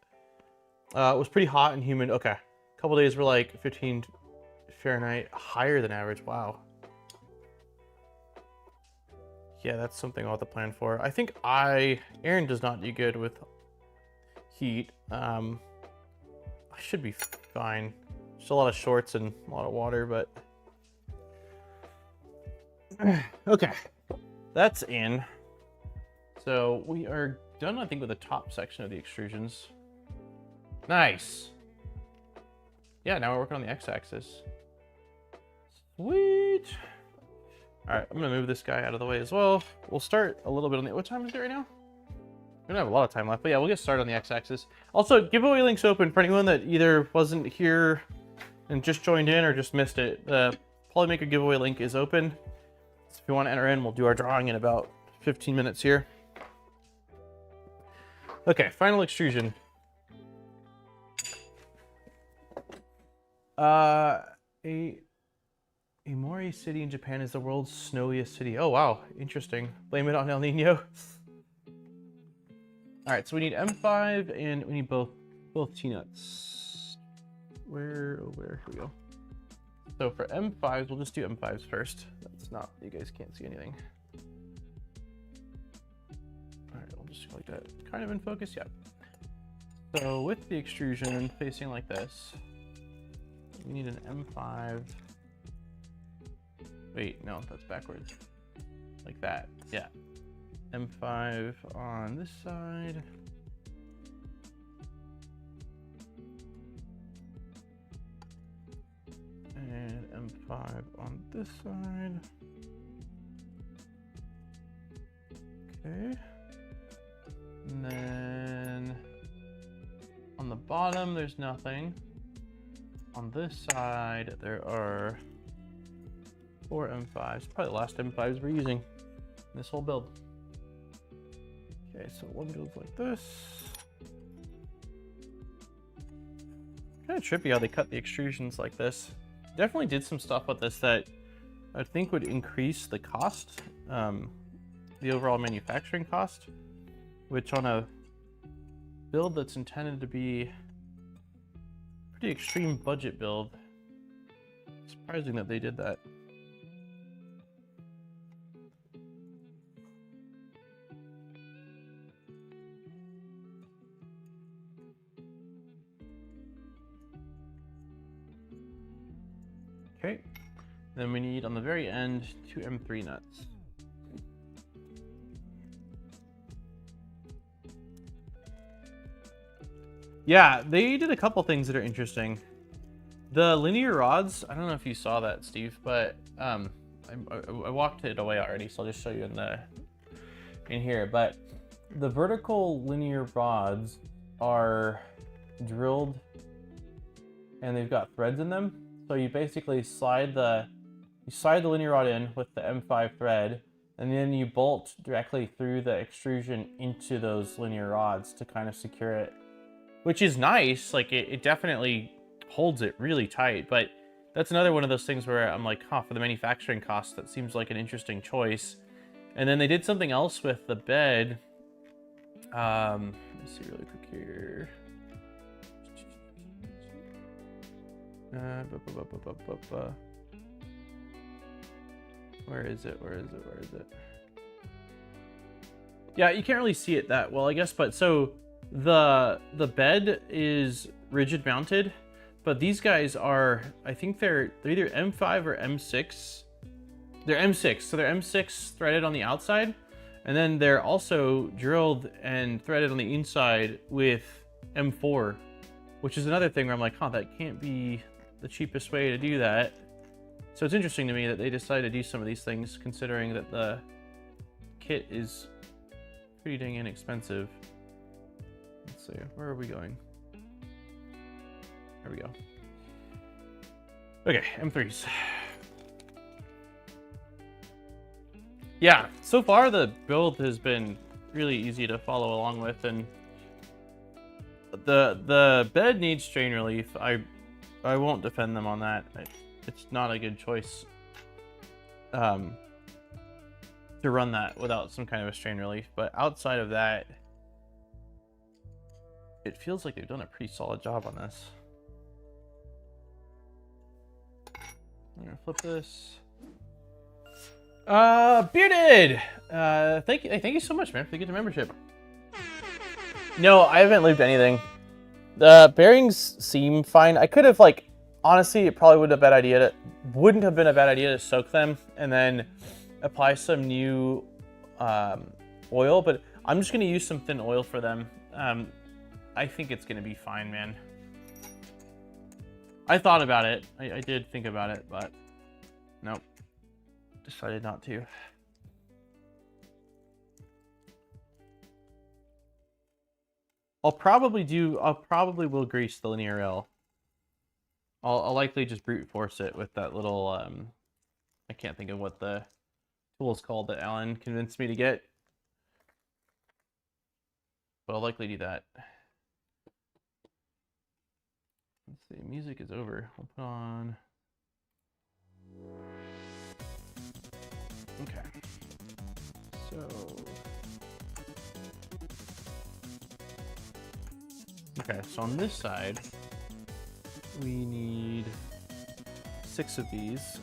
It was pretty hot and humid. Okay, a couple days were like 15 Fahrenheit, higher than average. Wow. Yeah, that's something I'll have to plan for. I think Aaron does not do good with heat. I should be fine. Just a lot of shorts and a lot of water, but okay, that's in. So we are done, I think, with the top section of the extrusions. Nice. Yeah, now we're working on the x-axis. Sweet. All right, I'm gonna move this guy out of the way as well. We'll start a little bit on the, what time is it right now? We don't have a lot of time left, but yeah, we'll get started on the x-axis. Also, giveaway links open for anyone that either wasn't here and just joined in or just missed it. The Polymaker giveaway link is open. So if you want to enter in, we'll do our drawing in about 15 minutes here. Okay, final extrusion. Amori City in Japan is the world's snowiest city. Oh wow, interesting. Blame it on El Nino. All right, so we need M5 and we need both T-nuts. Where? Here we go. So for M5s, we'll just do M5s first. That's not, you guys can't see anything. All right, we'll just go like that. Kind of in focus, yeah. So with the extrusion facing like this, we need an M5. Wait, no, that's backwards. Like that, yeah. M5 on this side. And M5 on this side. Okay. And then on the bottom, there's nothing. On this side, there are 4 M5s. Probably the last M5s we're using in this whole build. Okay, so one goes like this. Kind of trippy how they cut the extrusions like this. Definitely did some stuff with this that I think would increase the cost, the overall manufacturing cost, which on a build that's intended to be a pretty extreme budget build, surprising that they did that. Okay, then we need on the very end 2 M3 nuts. Yeah, they did a couple things that are interesting. The linear rods, I don't know if you saw that, Steve, but I walked it away already, so I'll just show you in here. But the vertical linear rods are drilled and they've got threads in them. So you basically slide the linear rod in with the M5 thread, and then you bolt directly through the extrusion into those linear rods to kind of secure it, which is nice. Like it definitely holds it really tight, but that's another one of those things where I'm like, for the manufacturing cost, that seems like an interesting choice. And then they did something else with the bed. Let me see really quick here. Where is it? Yeah, you can't really see it that well, I guess, but so the bed is rigid mounted, but these guys are, I think they're either M5 or M6. They're M6, so they're M6 threaded on the outside, and then they're also drilled and threaded on the inside with M4, which is another thing where I'm like, that can't be the cheapest way to do that. So it's interesting to me that they decided to do some of these things, considering that the kit is pretty dang inexpensive. Let's see, where are we going? There we go. Okay, M3s. Yeah, so far the build has been really easy to follow along with, and the bed needs strain relief. I won't defend them on that. It's not a good choice to run that without some kind of a strain relief, but outside of that, it feels like they've done a pretty solid job on this. I'm gonna flip this. Bearded! Thank you so much, man, for the membership. No, I haven't lubed anything. The bearings seem fine. I could have, like, honestly, it probably wouldn't have been a bad idea to soak them and then apply some new oil, but I'm just gonna use some thin oil for them. I think it's gonna be fine, man. I thought about it. I did think about it, but nope. Decided not to. I'll probably will grease the linear rail. I'll likely just brute force it with that little, I can't think of what the tool is called that Alan convinced me to get. But I'll likely do that. Let's see, music is over. I'll put on. Okay. So. Okay, so on this side, we need 6 of these.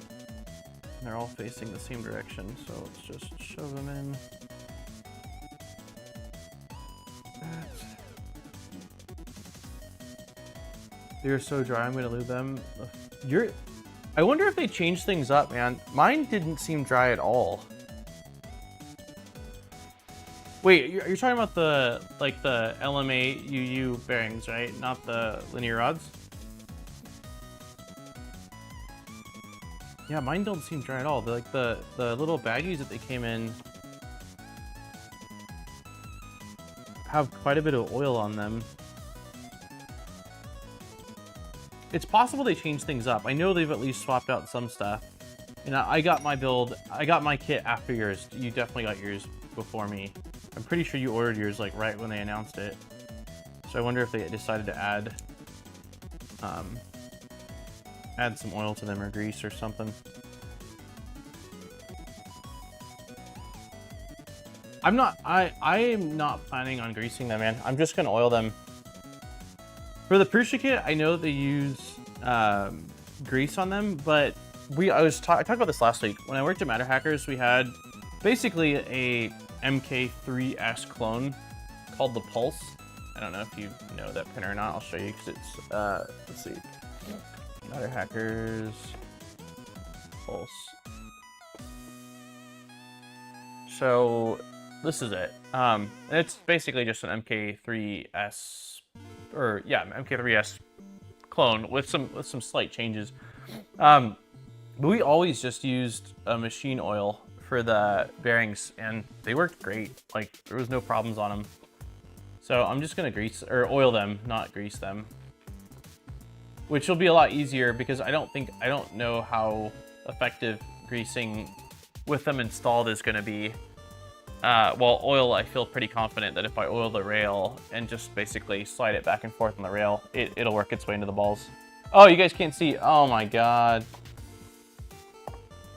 And they're all facing the same direction, so let's just shove them in. They're so dry, I'm gonna lube them. I wonder if they changed things up, man. Mine didn't seem dry at all. Wait, you're talking about the LMA UU bearings, right? Not the linear rods? Yeah, mine don't seem dry at all. The little baggies that they came in have quite a bit of oil on them. It's possible they changed things up. I know they've at least swapped out some stuff. And I got my kit after yours. You definitely got yours before me. I'm pretty sure you ordered yours like right when they announced it. So I wonder if they decided to add some oil to them or grease or something. I am not planning on greasing them, man. I'm just gonna oil them. For the Prusa kit, I know they use grease on them, but I talked about this last week. When I worked at Matter Hackers, we had basically a MK3S clone called the Pulse. I don't know if you know that printer or not. I'll show you because it's, let's see. Matter Hackers Pulse. So this is it. And it's basically just an MK3S, or yeah, MK3S clone with some slight changes. But we always just used a machine oil for the bearings, and they worked great. Like, there was no problems on them. So I'm just gonna oil them, not grease them, which will be a lot easier because I don't know how effective greasing with them installed is gonna be. Well, oil, I feel pretty confident that if I oil the rail and just basically slide it back and forth on the rail, it'll work its way into the balls. Oh, you guys can't see. Oh my god.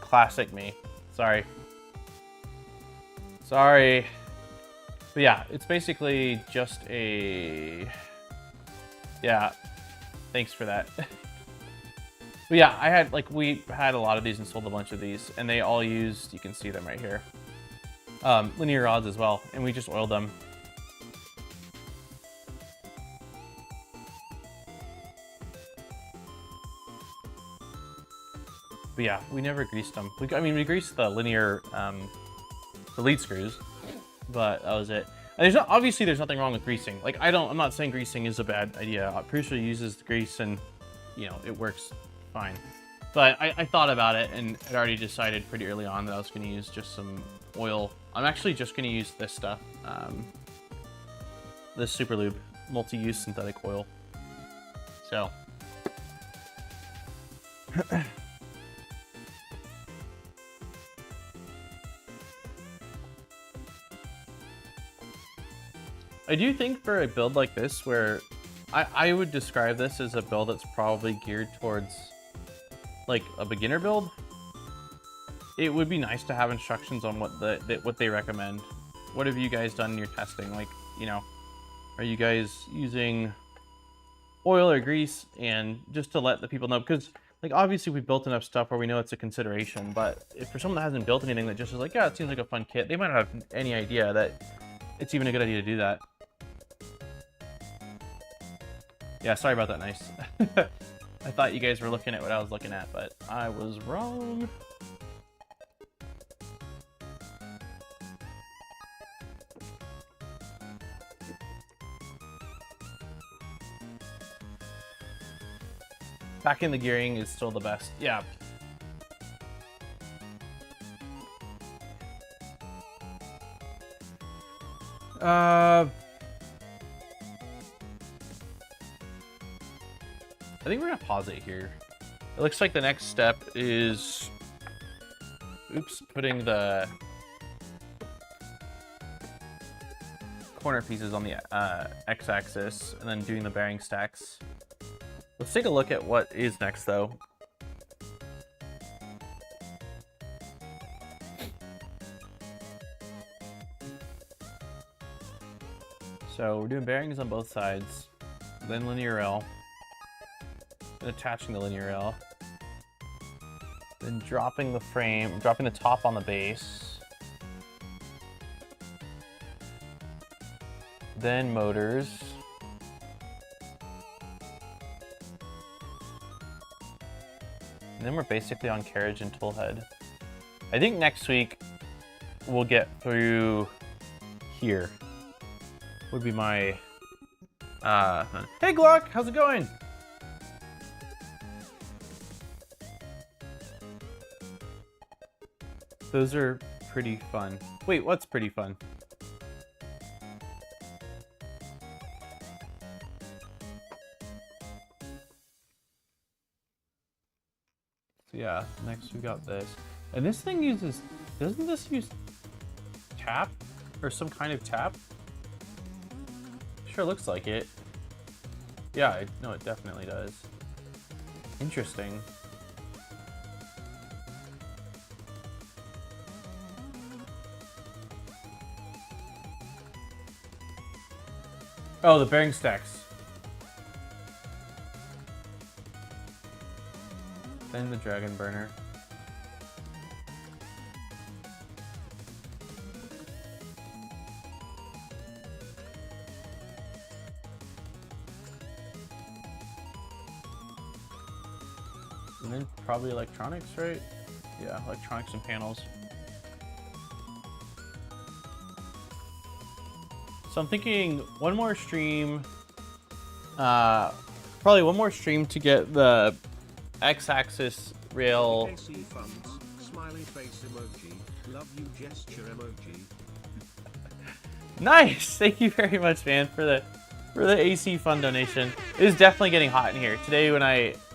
Classic me. Sorry. Sorry. But yeah, it's basically just a... Yeah. Thanks for that. But yeah, we had a lot of these and sold a bunch of these, and they all used, you can see them right here, linear rods as well, and we just oiled them. But yeah, we never greased them. We greased the linear, the lead screws, but that was it. And obviously there's nothing wrong with greasing. Like, I'm not saying greasing is a bad idea. Prusa uses grease and, you know, it works fine. But I thought about it and had already decided pretty early on that I was going to use just some oil. I'm actually just going to use this stuff, this Super Lube multi-use synthetic oil. So I do think for a build like this, where I would describe this as a build that's probably geared towards like a beginner build, it would be nice to have instructions on what they recommend. What have you guys done in your testing? Like, you know, are you guys using oil or grease? And just to let the people know, because like obviously we built enough stuff where we know it's a consideration, but if for someone that hasn't built anything that just is like, yeah, it seems like a fun kit, they might not have any idea that it's even a good idea to do that. Yeah, sorry about that, Nice. I thought you guys were looking at what I was looking at, but I was wrong. Back in the gearing is still the best. Yeah. I think we're gonna pause it here. It looks like the next step is, oops, putting the corner pieces on the x-axis and then doing the bearing stacks. Let's take a look at what is next though. So we're doing bearings on both sides, then linear rail, then attaching the linear rail, then dropping the frame, dropping the top on the base, then motors, and then we're basically on carriage and tool head. I think next week we'll get through here. Would be my hey Glock, how's it going? Those are pretty fun. Wait, what's pretty fun? So yeah, next we got this. And this thing uses, doesn't this use tap or some kind of tap? Sure looks like it. Yeah, no, it definitely does. Interesting. Oh, the bearing stacks. Then the dragon burner. And then probably electronics, right? Yeah, electronics and panels. So I'm thinking one more stream, probably one more stream to get the x-axis rail. AC funds, smiley face emoji, love you gesture emoji. Nice, thank you very much, man, for the AC fund donation. It is definitely getting hot in here today.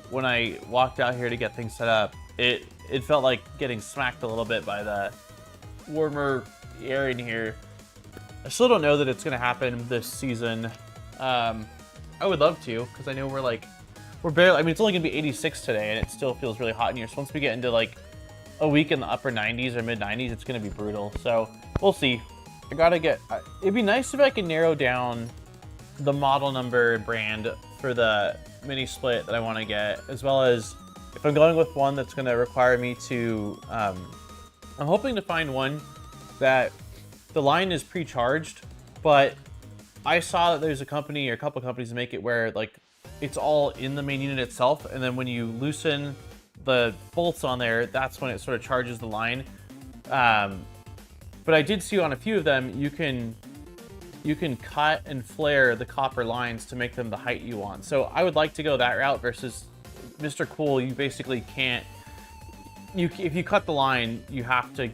When I walked out here to get things set up, it felt like getting smacked a little bit by the warmer air in here. I still don't know that it's gonna happen this season. I would love to, because I know we're barely, I mean, it's only gonna be 86 today and it still feels really hot in here. So once we get into like a week in the upper 90s or mid 90s, it's gonna be brutal. So we'll see. I gotta get, it'd be nice if I could narrow down the model number and brand for the mini split that I want to get, as well as if I'm going with one that's going to require me to, I'm hoping to find one that the line is pre-charged, but I saw that there's a company or a couple companies that make it where like it's all in the main unit itself, and then when you loosen the bolts on there, that's when it sort of charges the line. But I did see on a few of them, you can cut and flare the copper lines to make them the height you want. So I would like to go that route versus Mr. Cool. You basically can't. If you cut the line, you'd have to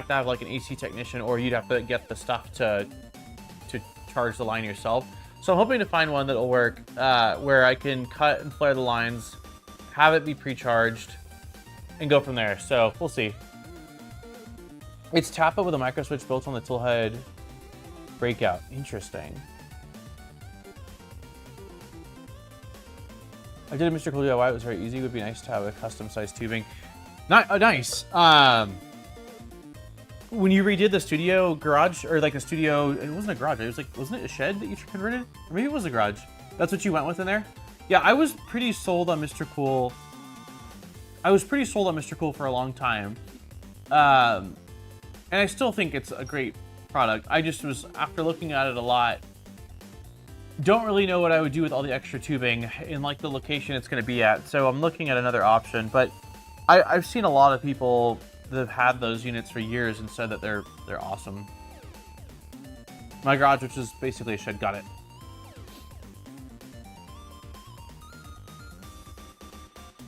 have like an AC technician, or you'd have to get the stuff to charge the line yourself. So I'm hoping to find one that'll work where I can cut and flare the lines, have it be pre-charged, and go from there. So we'll see. It's tap-up with a micro switch built on the tool head breakout. Interesting. I did a Mr. Cool DIY. It was very easy. It would be nice to have a custom-sized tubing. Nice. When you redid the studio garage, or like a studio, it wasn't a garage. It was like, wasn't it a shed that you converted? Or maybe it was a garage. That's what you went with in there? Yeah, I was pretty sold on Mr. Cool. I was pretty sold on Mr. Cool for a long time. And I still think it's a great product. I just was, after looking at it a lot, don't really know what I would do with all the extra tubing in like the location it's going to be at. So I'm looking at another option, but I've seen a lot of people that have had those units for years and said that they're awesome. My garage, which is basically a shed, got it.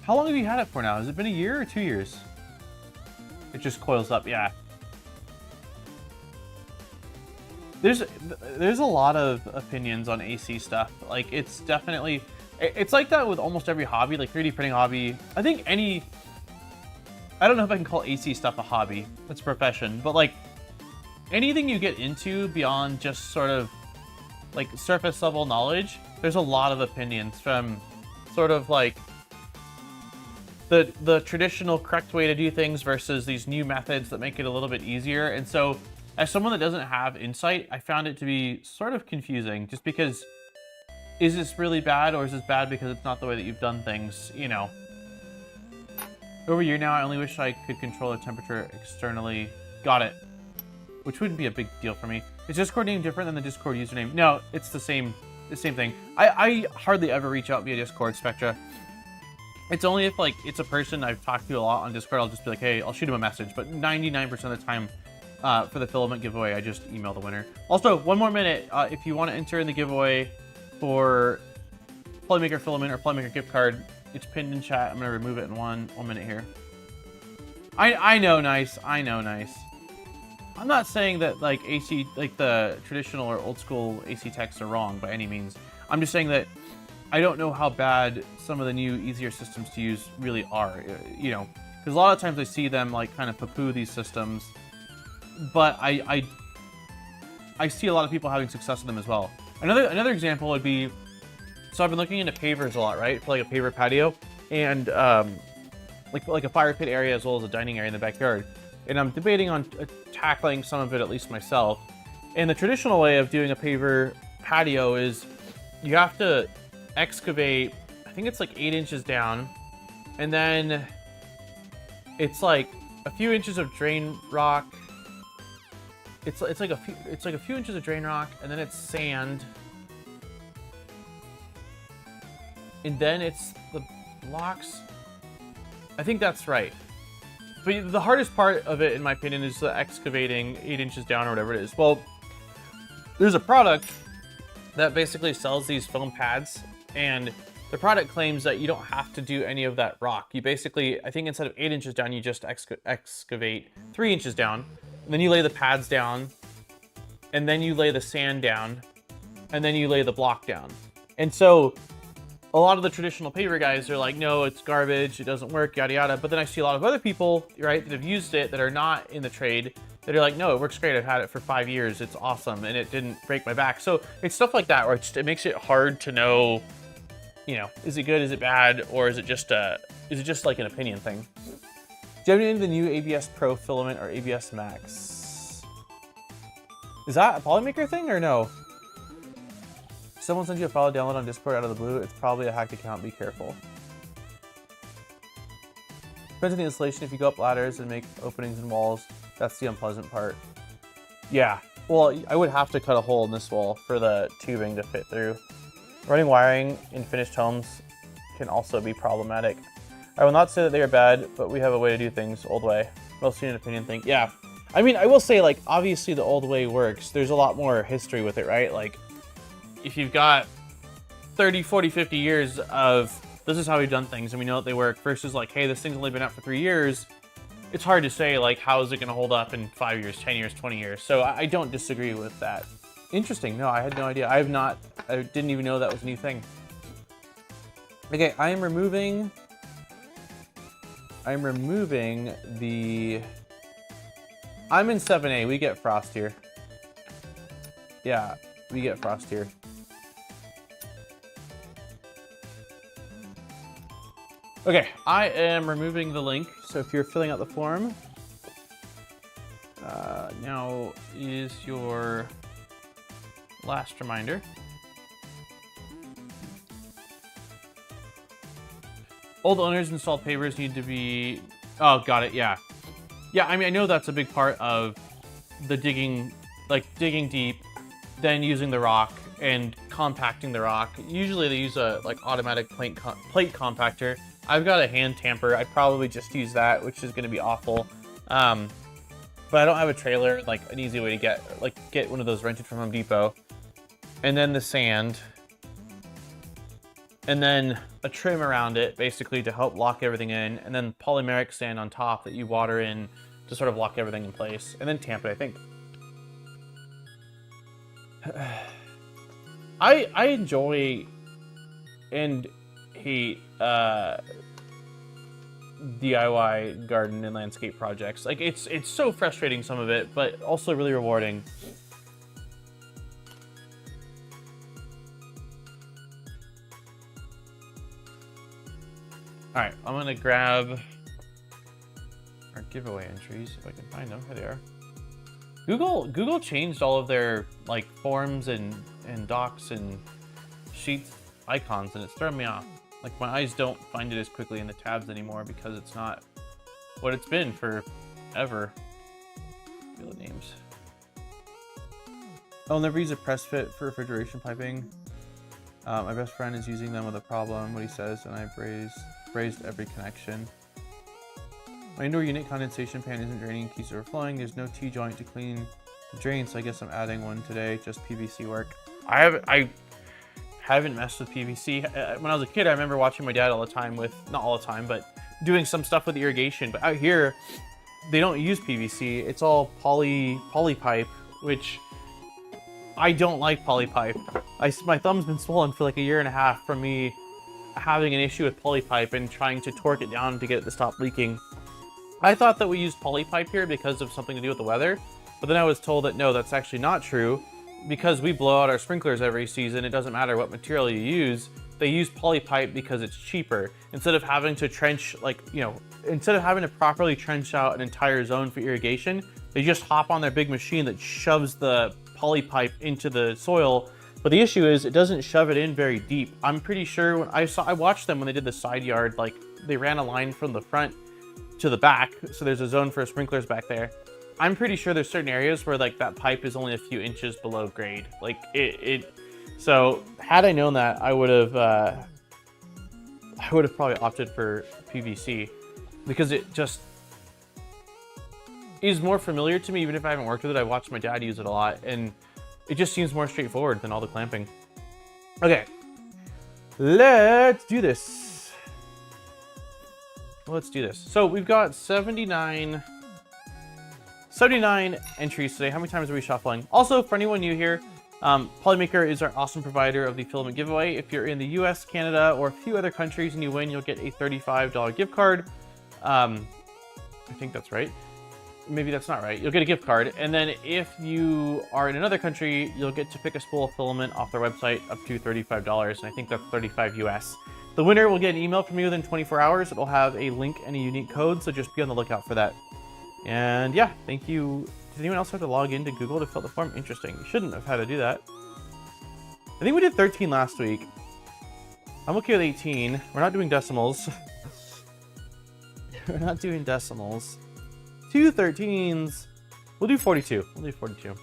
How long have you had it for now? Has it been a year or 2 years? It just coils up, yeah. There's a lot of opinions on AC stuff. Like, it's definitely, it's like that with almost every hobby, like 3D printing hobby. I think I don't know if I can call AC stuff a hobby. It's a profession, but like anything you get into beyond just sort of like surface level knowledge, there's a lot of opinions, from sort of like the traditional correct way to do things versus these new methods that make it a little bit easier. And so as someone that doesn't have insight, I found it to be sort of confusing, just because, is this really bad, or is this bad because it's not the way that you've done things, you know? Over a year now, I only wish I could control the temperature externally. Got it. Which wouldn't be a big deal for me. Is Discord name different than the Discord username? No, it's the same thing. I hardly ever reach out via Discord, Spectra. It's only if like it's a person I've talked to a lot on Discord, I'll just be like, hey, I'll shoot him a message. But 99% of the time, for the filament giveaway, I just email the winner. Also, one more minute, if you want to enter in the giveaway for Polymaker filament or Polymaker gift card, it's pinned in chat. I'm gonna remove it in one minute here. I know, nice. I know, nice. I'm not saying that like AC, like the traditional or old school AC techs are wrong by any means. I'm just saying that I don't know how bad some of the new, easier systems to use really are. You know, because a lot of times I see them like kind of poo-poo these systems, but I see a lot of people having success with them as well. Another example would be, so I've been looking into pavers a lot, right? For like a paver patio, and like a fire pit area as well as a dining area in the backyard. And I'm debating on tackling some of it, at least myself. And the traditional way of doing a paver patio is you have to excavate, I think it's like 8 inches down, and then it's like a few inches of drain rock. It's like a few inches of drain rock, and then it's sand. And then it's the blocks. I think that's right. But the hardest part of it, in my opinion, is the excavating 8 inches down or whatever it is. Well, there's a product that basically sells these foam pads, and the product claims that you don't have to do any of that rock. You basically, I think instead of 8 inches down, you just excavate 3 inches down, and then you lay the pads down, and then you lay the sand down, and then you lay the block down. And so a lot of the traditional paver guys are like, no, it's garbage, it doesn't work, yada yada. But then I see a lot of other people, right, that have used it that are not in the trade, that are like, no, it works great, I've had it for 5 years, it's awesome, and it didn't break my back. So it's stuff like that where it makes it hard to know, you know, is it good, is it bad, or is it just like an opinion thing? Do you have any of the new ABS Pro filament or ABS Max? Is that a Polymaker thing or no? Someone sends you a file download on Discord out of the blue, it's probably a hacked account, be careful. Depends on the installation, if you go up ladders and make openings in walls, that's the unpleasant part. Yeah, well, I would have to cut a hole in this wall for the tubing to fit through. Running wiring in finished homes can also be problematic. I will not say that they are bad, but we have a way to do things old way. Mostly an opinion thing. Yeah, I mean, I will say, like, obviously the old way works. There's a lot more history with it, right? Like, if you've got 30, 40, 50 years of this is how we've done things and we know that they work versus like, hey, this thing's only been out for 3 years, it's hard to say, like, how is it going to hold up in 5 years, 10 years, 20 years? So I don't disagree with that. Interesting. No, I had no idea. I didn't even know that was a new thing. Okay, I am removing I'm removing the... I'm in 7A. We get frost here. Yeah, we get frost here. Okay, I am removing the link. So if you're filling out the form, now is your last reminder. All the owners installed pavers need to be... Oh, got it, yeah. Yeah, I mean, I know that's a big part of the digging, like digging deep, then using the rock and compacting the rock. Usually they use a like automatic plate compactor. I've got a hand tamper. I'd probably just use that, which is going to be awful. But I don't have a trailer, like an easy way to get one of those rented from Home Depot. And then the sand. And then a trim around it, basically to help lock everything in. And then polymeric sand on top that you water in to sort of lock everything in place. And then tamp it, I think. I enjoy and hate DIY garden and landscape projects. Like it's so frustrating, some of it, but also really rewarding. All right, I'm gonna grab our giveaway entries if I can find them. Here they are. Google changed all of their like forms and docs and sheets icons, and it's throwing me off. Like my eyes don't find it as quickly in the tabs anymore because it's not what it's been for ever. Field names. I'll never use a press fit for refrigeration piping. My best friend is using them with a problem, what he says, and I brazed every connection. My indoor unit condensation pan isn't draining, keeps overflowing. There's no T-joint to clean the drain, so I guess I'm adding one today. Just PVC work. I haven't messed with PVC. When I was a kid, I remember watching my dad all the time with, not all the time, but doing some stuff with irrigation. But out here, they don't use PVC. It's all poly pipe, which I don't like poly pipe. My thumb's been swollen for like a year and a half from me having an issue with poly pipe and trying to torque it down to get it to stop leaking. I thought that we used poly pipe here because of something to do with the weather, but then I was told that no, that's actually not true. Because we blow out our sprinklers every season, it doesn't matter what material you use. They use poly pipe because it's cheaper. Instead of having to trench, instead of having to properly trench out an entire zone for irrigation, they just hop on their big machine that shoves the poly pipe into the soil. But the issue is it doesn't shove it in very deep. I'm pretty sure when I watched them when they did the side yard, like they ran a line from the front to the back. So there's a zone for sprinklers back there. I'm pretty sure there's certain areas where like that pipe is only a few inches below grade. Like so had I known that, I would have probably opted for PVC because it just is more familiar to me. Even if I haven't worked with it, I watched my dad use it a lot and it just seems more straightforward than all the clamping. Okay, let's do this. Let's do this. So we've got 79 entries today. How many times are we shuffling? Also, for anyone new here, Polymaker is our awesome provider of the filament giveaway. If you're in the US, Canada, or a few other countries and you win, you'll get a $35 gift card. I think that's right. Maybe that's not right. You'll get a gift card. And then if you are in another country, you'll get to pick a spool of filament off their website up to $35. And I think that's 35 US. The winner will get an email from me within 24 hours. It'll have a link and a unique code. So just be on the lookout for that. And yeah, thank you. Does anyone else have to log into Google to fill out the form? Interesting. You shouldn't have had to do that. I think we did 13 last week. I'm okay with 18. We're not doing decimals. We're not doing decimals. 2 13s. We'll do 42. We'll do 42.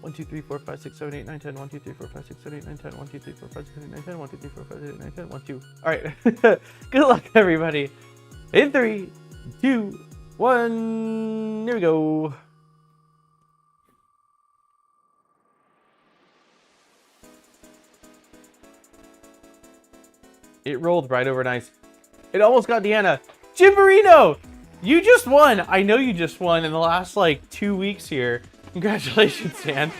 1, 2, 3, 4, 5, 6, 7, 8, 9, 10. 1, 2, 3, 4, 5, 6, 7, 8, 9, 10. 1, 2, 3, 4, 5, 6, 7, 8, 9, 10. 1, 2, 3, 4, 5, 6, 7, 8, 9, 10. 1, 2. All right. Good luck, everybody. In 3, 2, 1. Here we go. It rolled right over nice. It almost got Deanna. Jimborino, you just won. I know you just won in the last like 2 weeks here. Congratulations, Dan.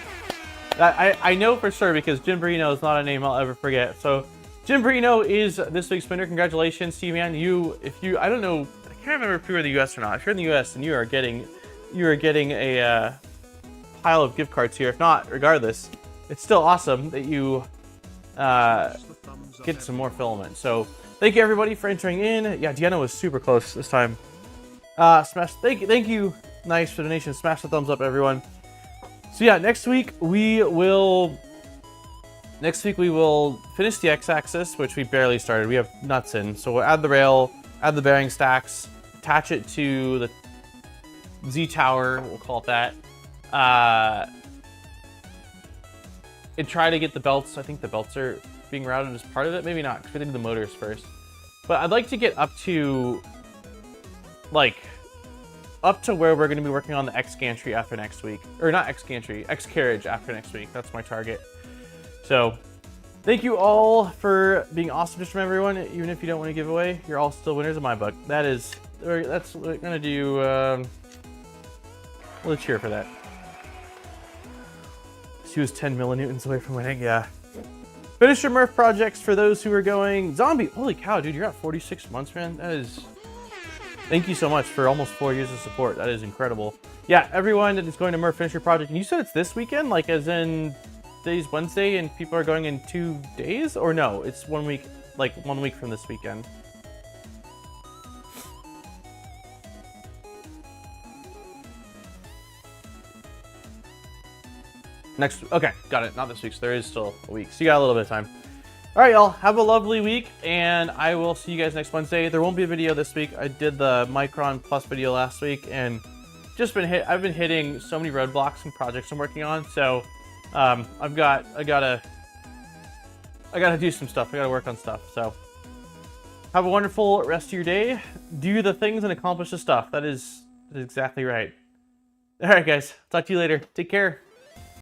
I know for sure because Jimborino is not a name I'll ever forget. So Jim Brino is this week's winner. Congratulations to you, man. I don't know, I can't remember if you're in the US or not. If you're in the US, then you are getting a pile of gift cards here. If not, regardless, it's still awesome that you get some more filament. So thank you everybody for entering in. Yeah, Deanna was super close this time. Thank you, nice for the donation. Smash the thumbs up, everyone. So yeah, next week we will finish the X-axis, which we barely started. We have nuts in, so we'll add the rail, add the bearing stacks, attach it to the Z tower, we'll call it that, and try to get the belts. I think the belts are being routed as part of it. Maybe not, because we did the motors first. But I'd like to get up to where we're going to be working on the X Gantry after next week. Or not X Gantry, X Carriage after next week. That's my target. So thank you all for being awesome. Just remember, everyone, even if you don't win a giveaway, you're all still winners in my book. That's what we're going to do. Let's cheer for that. She was 10 millinewtons away from winning, yeah. Finish your Murph projects for those who are going zombie. Holy cow, dude, you're at 46 months, man. That is... Thank you so much for almost 4 years of support. That is incredible. Yeah, everyone that is going to Murph, finish your project. And you said it's this weekend, like as in today's Wednesday and people are going in 2 days? Or no, it's 1 week, like 1 week from this weekend. Okay, got it. Not this week, so there is still a week. So you got a little bit of time. All right, y'all, have a lovely week, and I will see you guys next Wednesday. There won't be a video this week. I did the Micron Plus video last week, and I've been hitting so many roadblocks and projects I'm working on. So I gotta do some stuff. I gotta work on stuff. So have a wonderful rest of your day. Do the things and accomplish the stuff. That is exactly right. All right, guys. Talk to you later. Take care.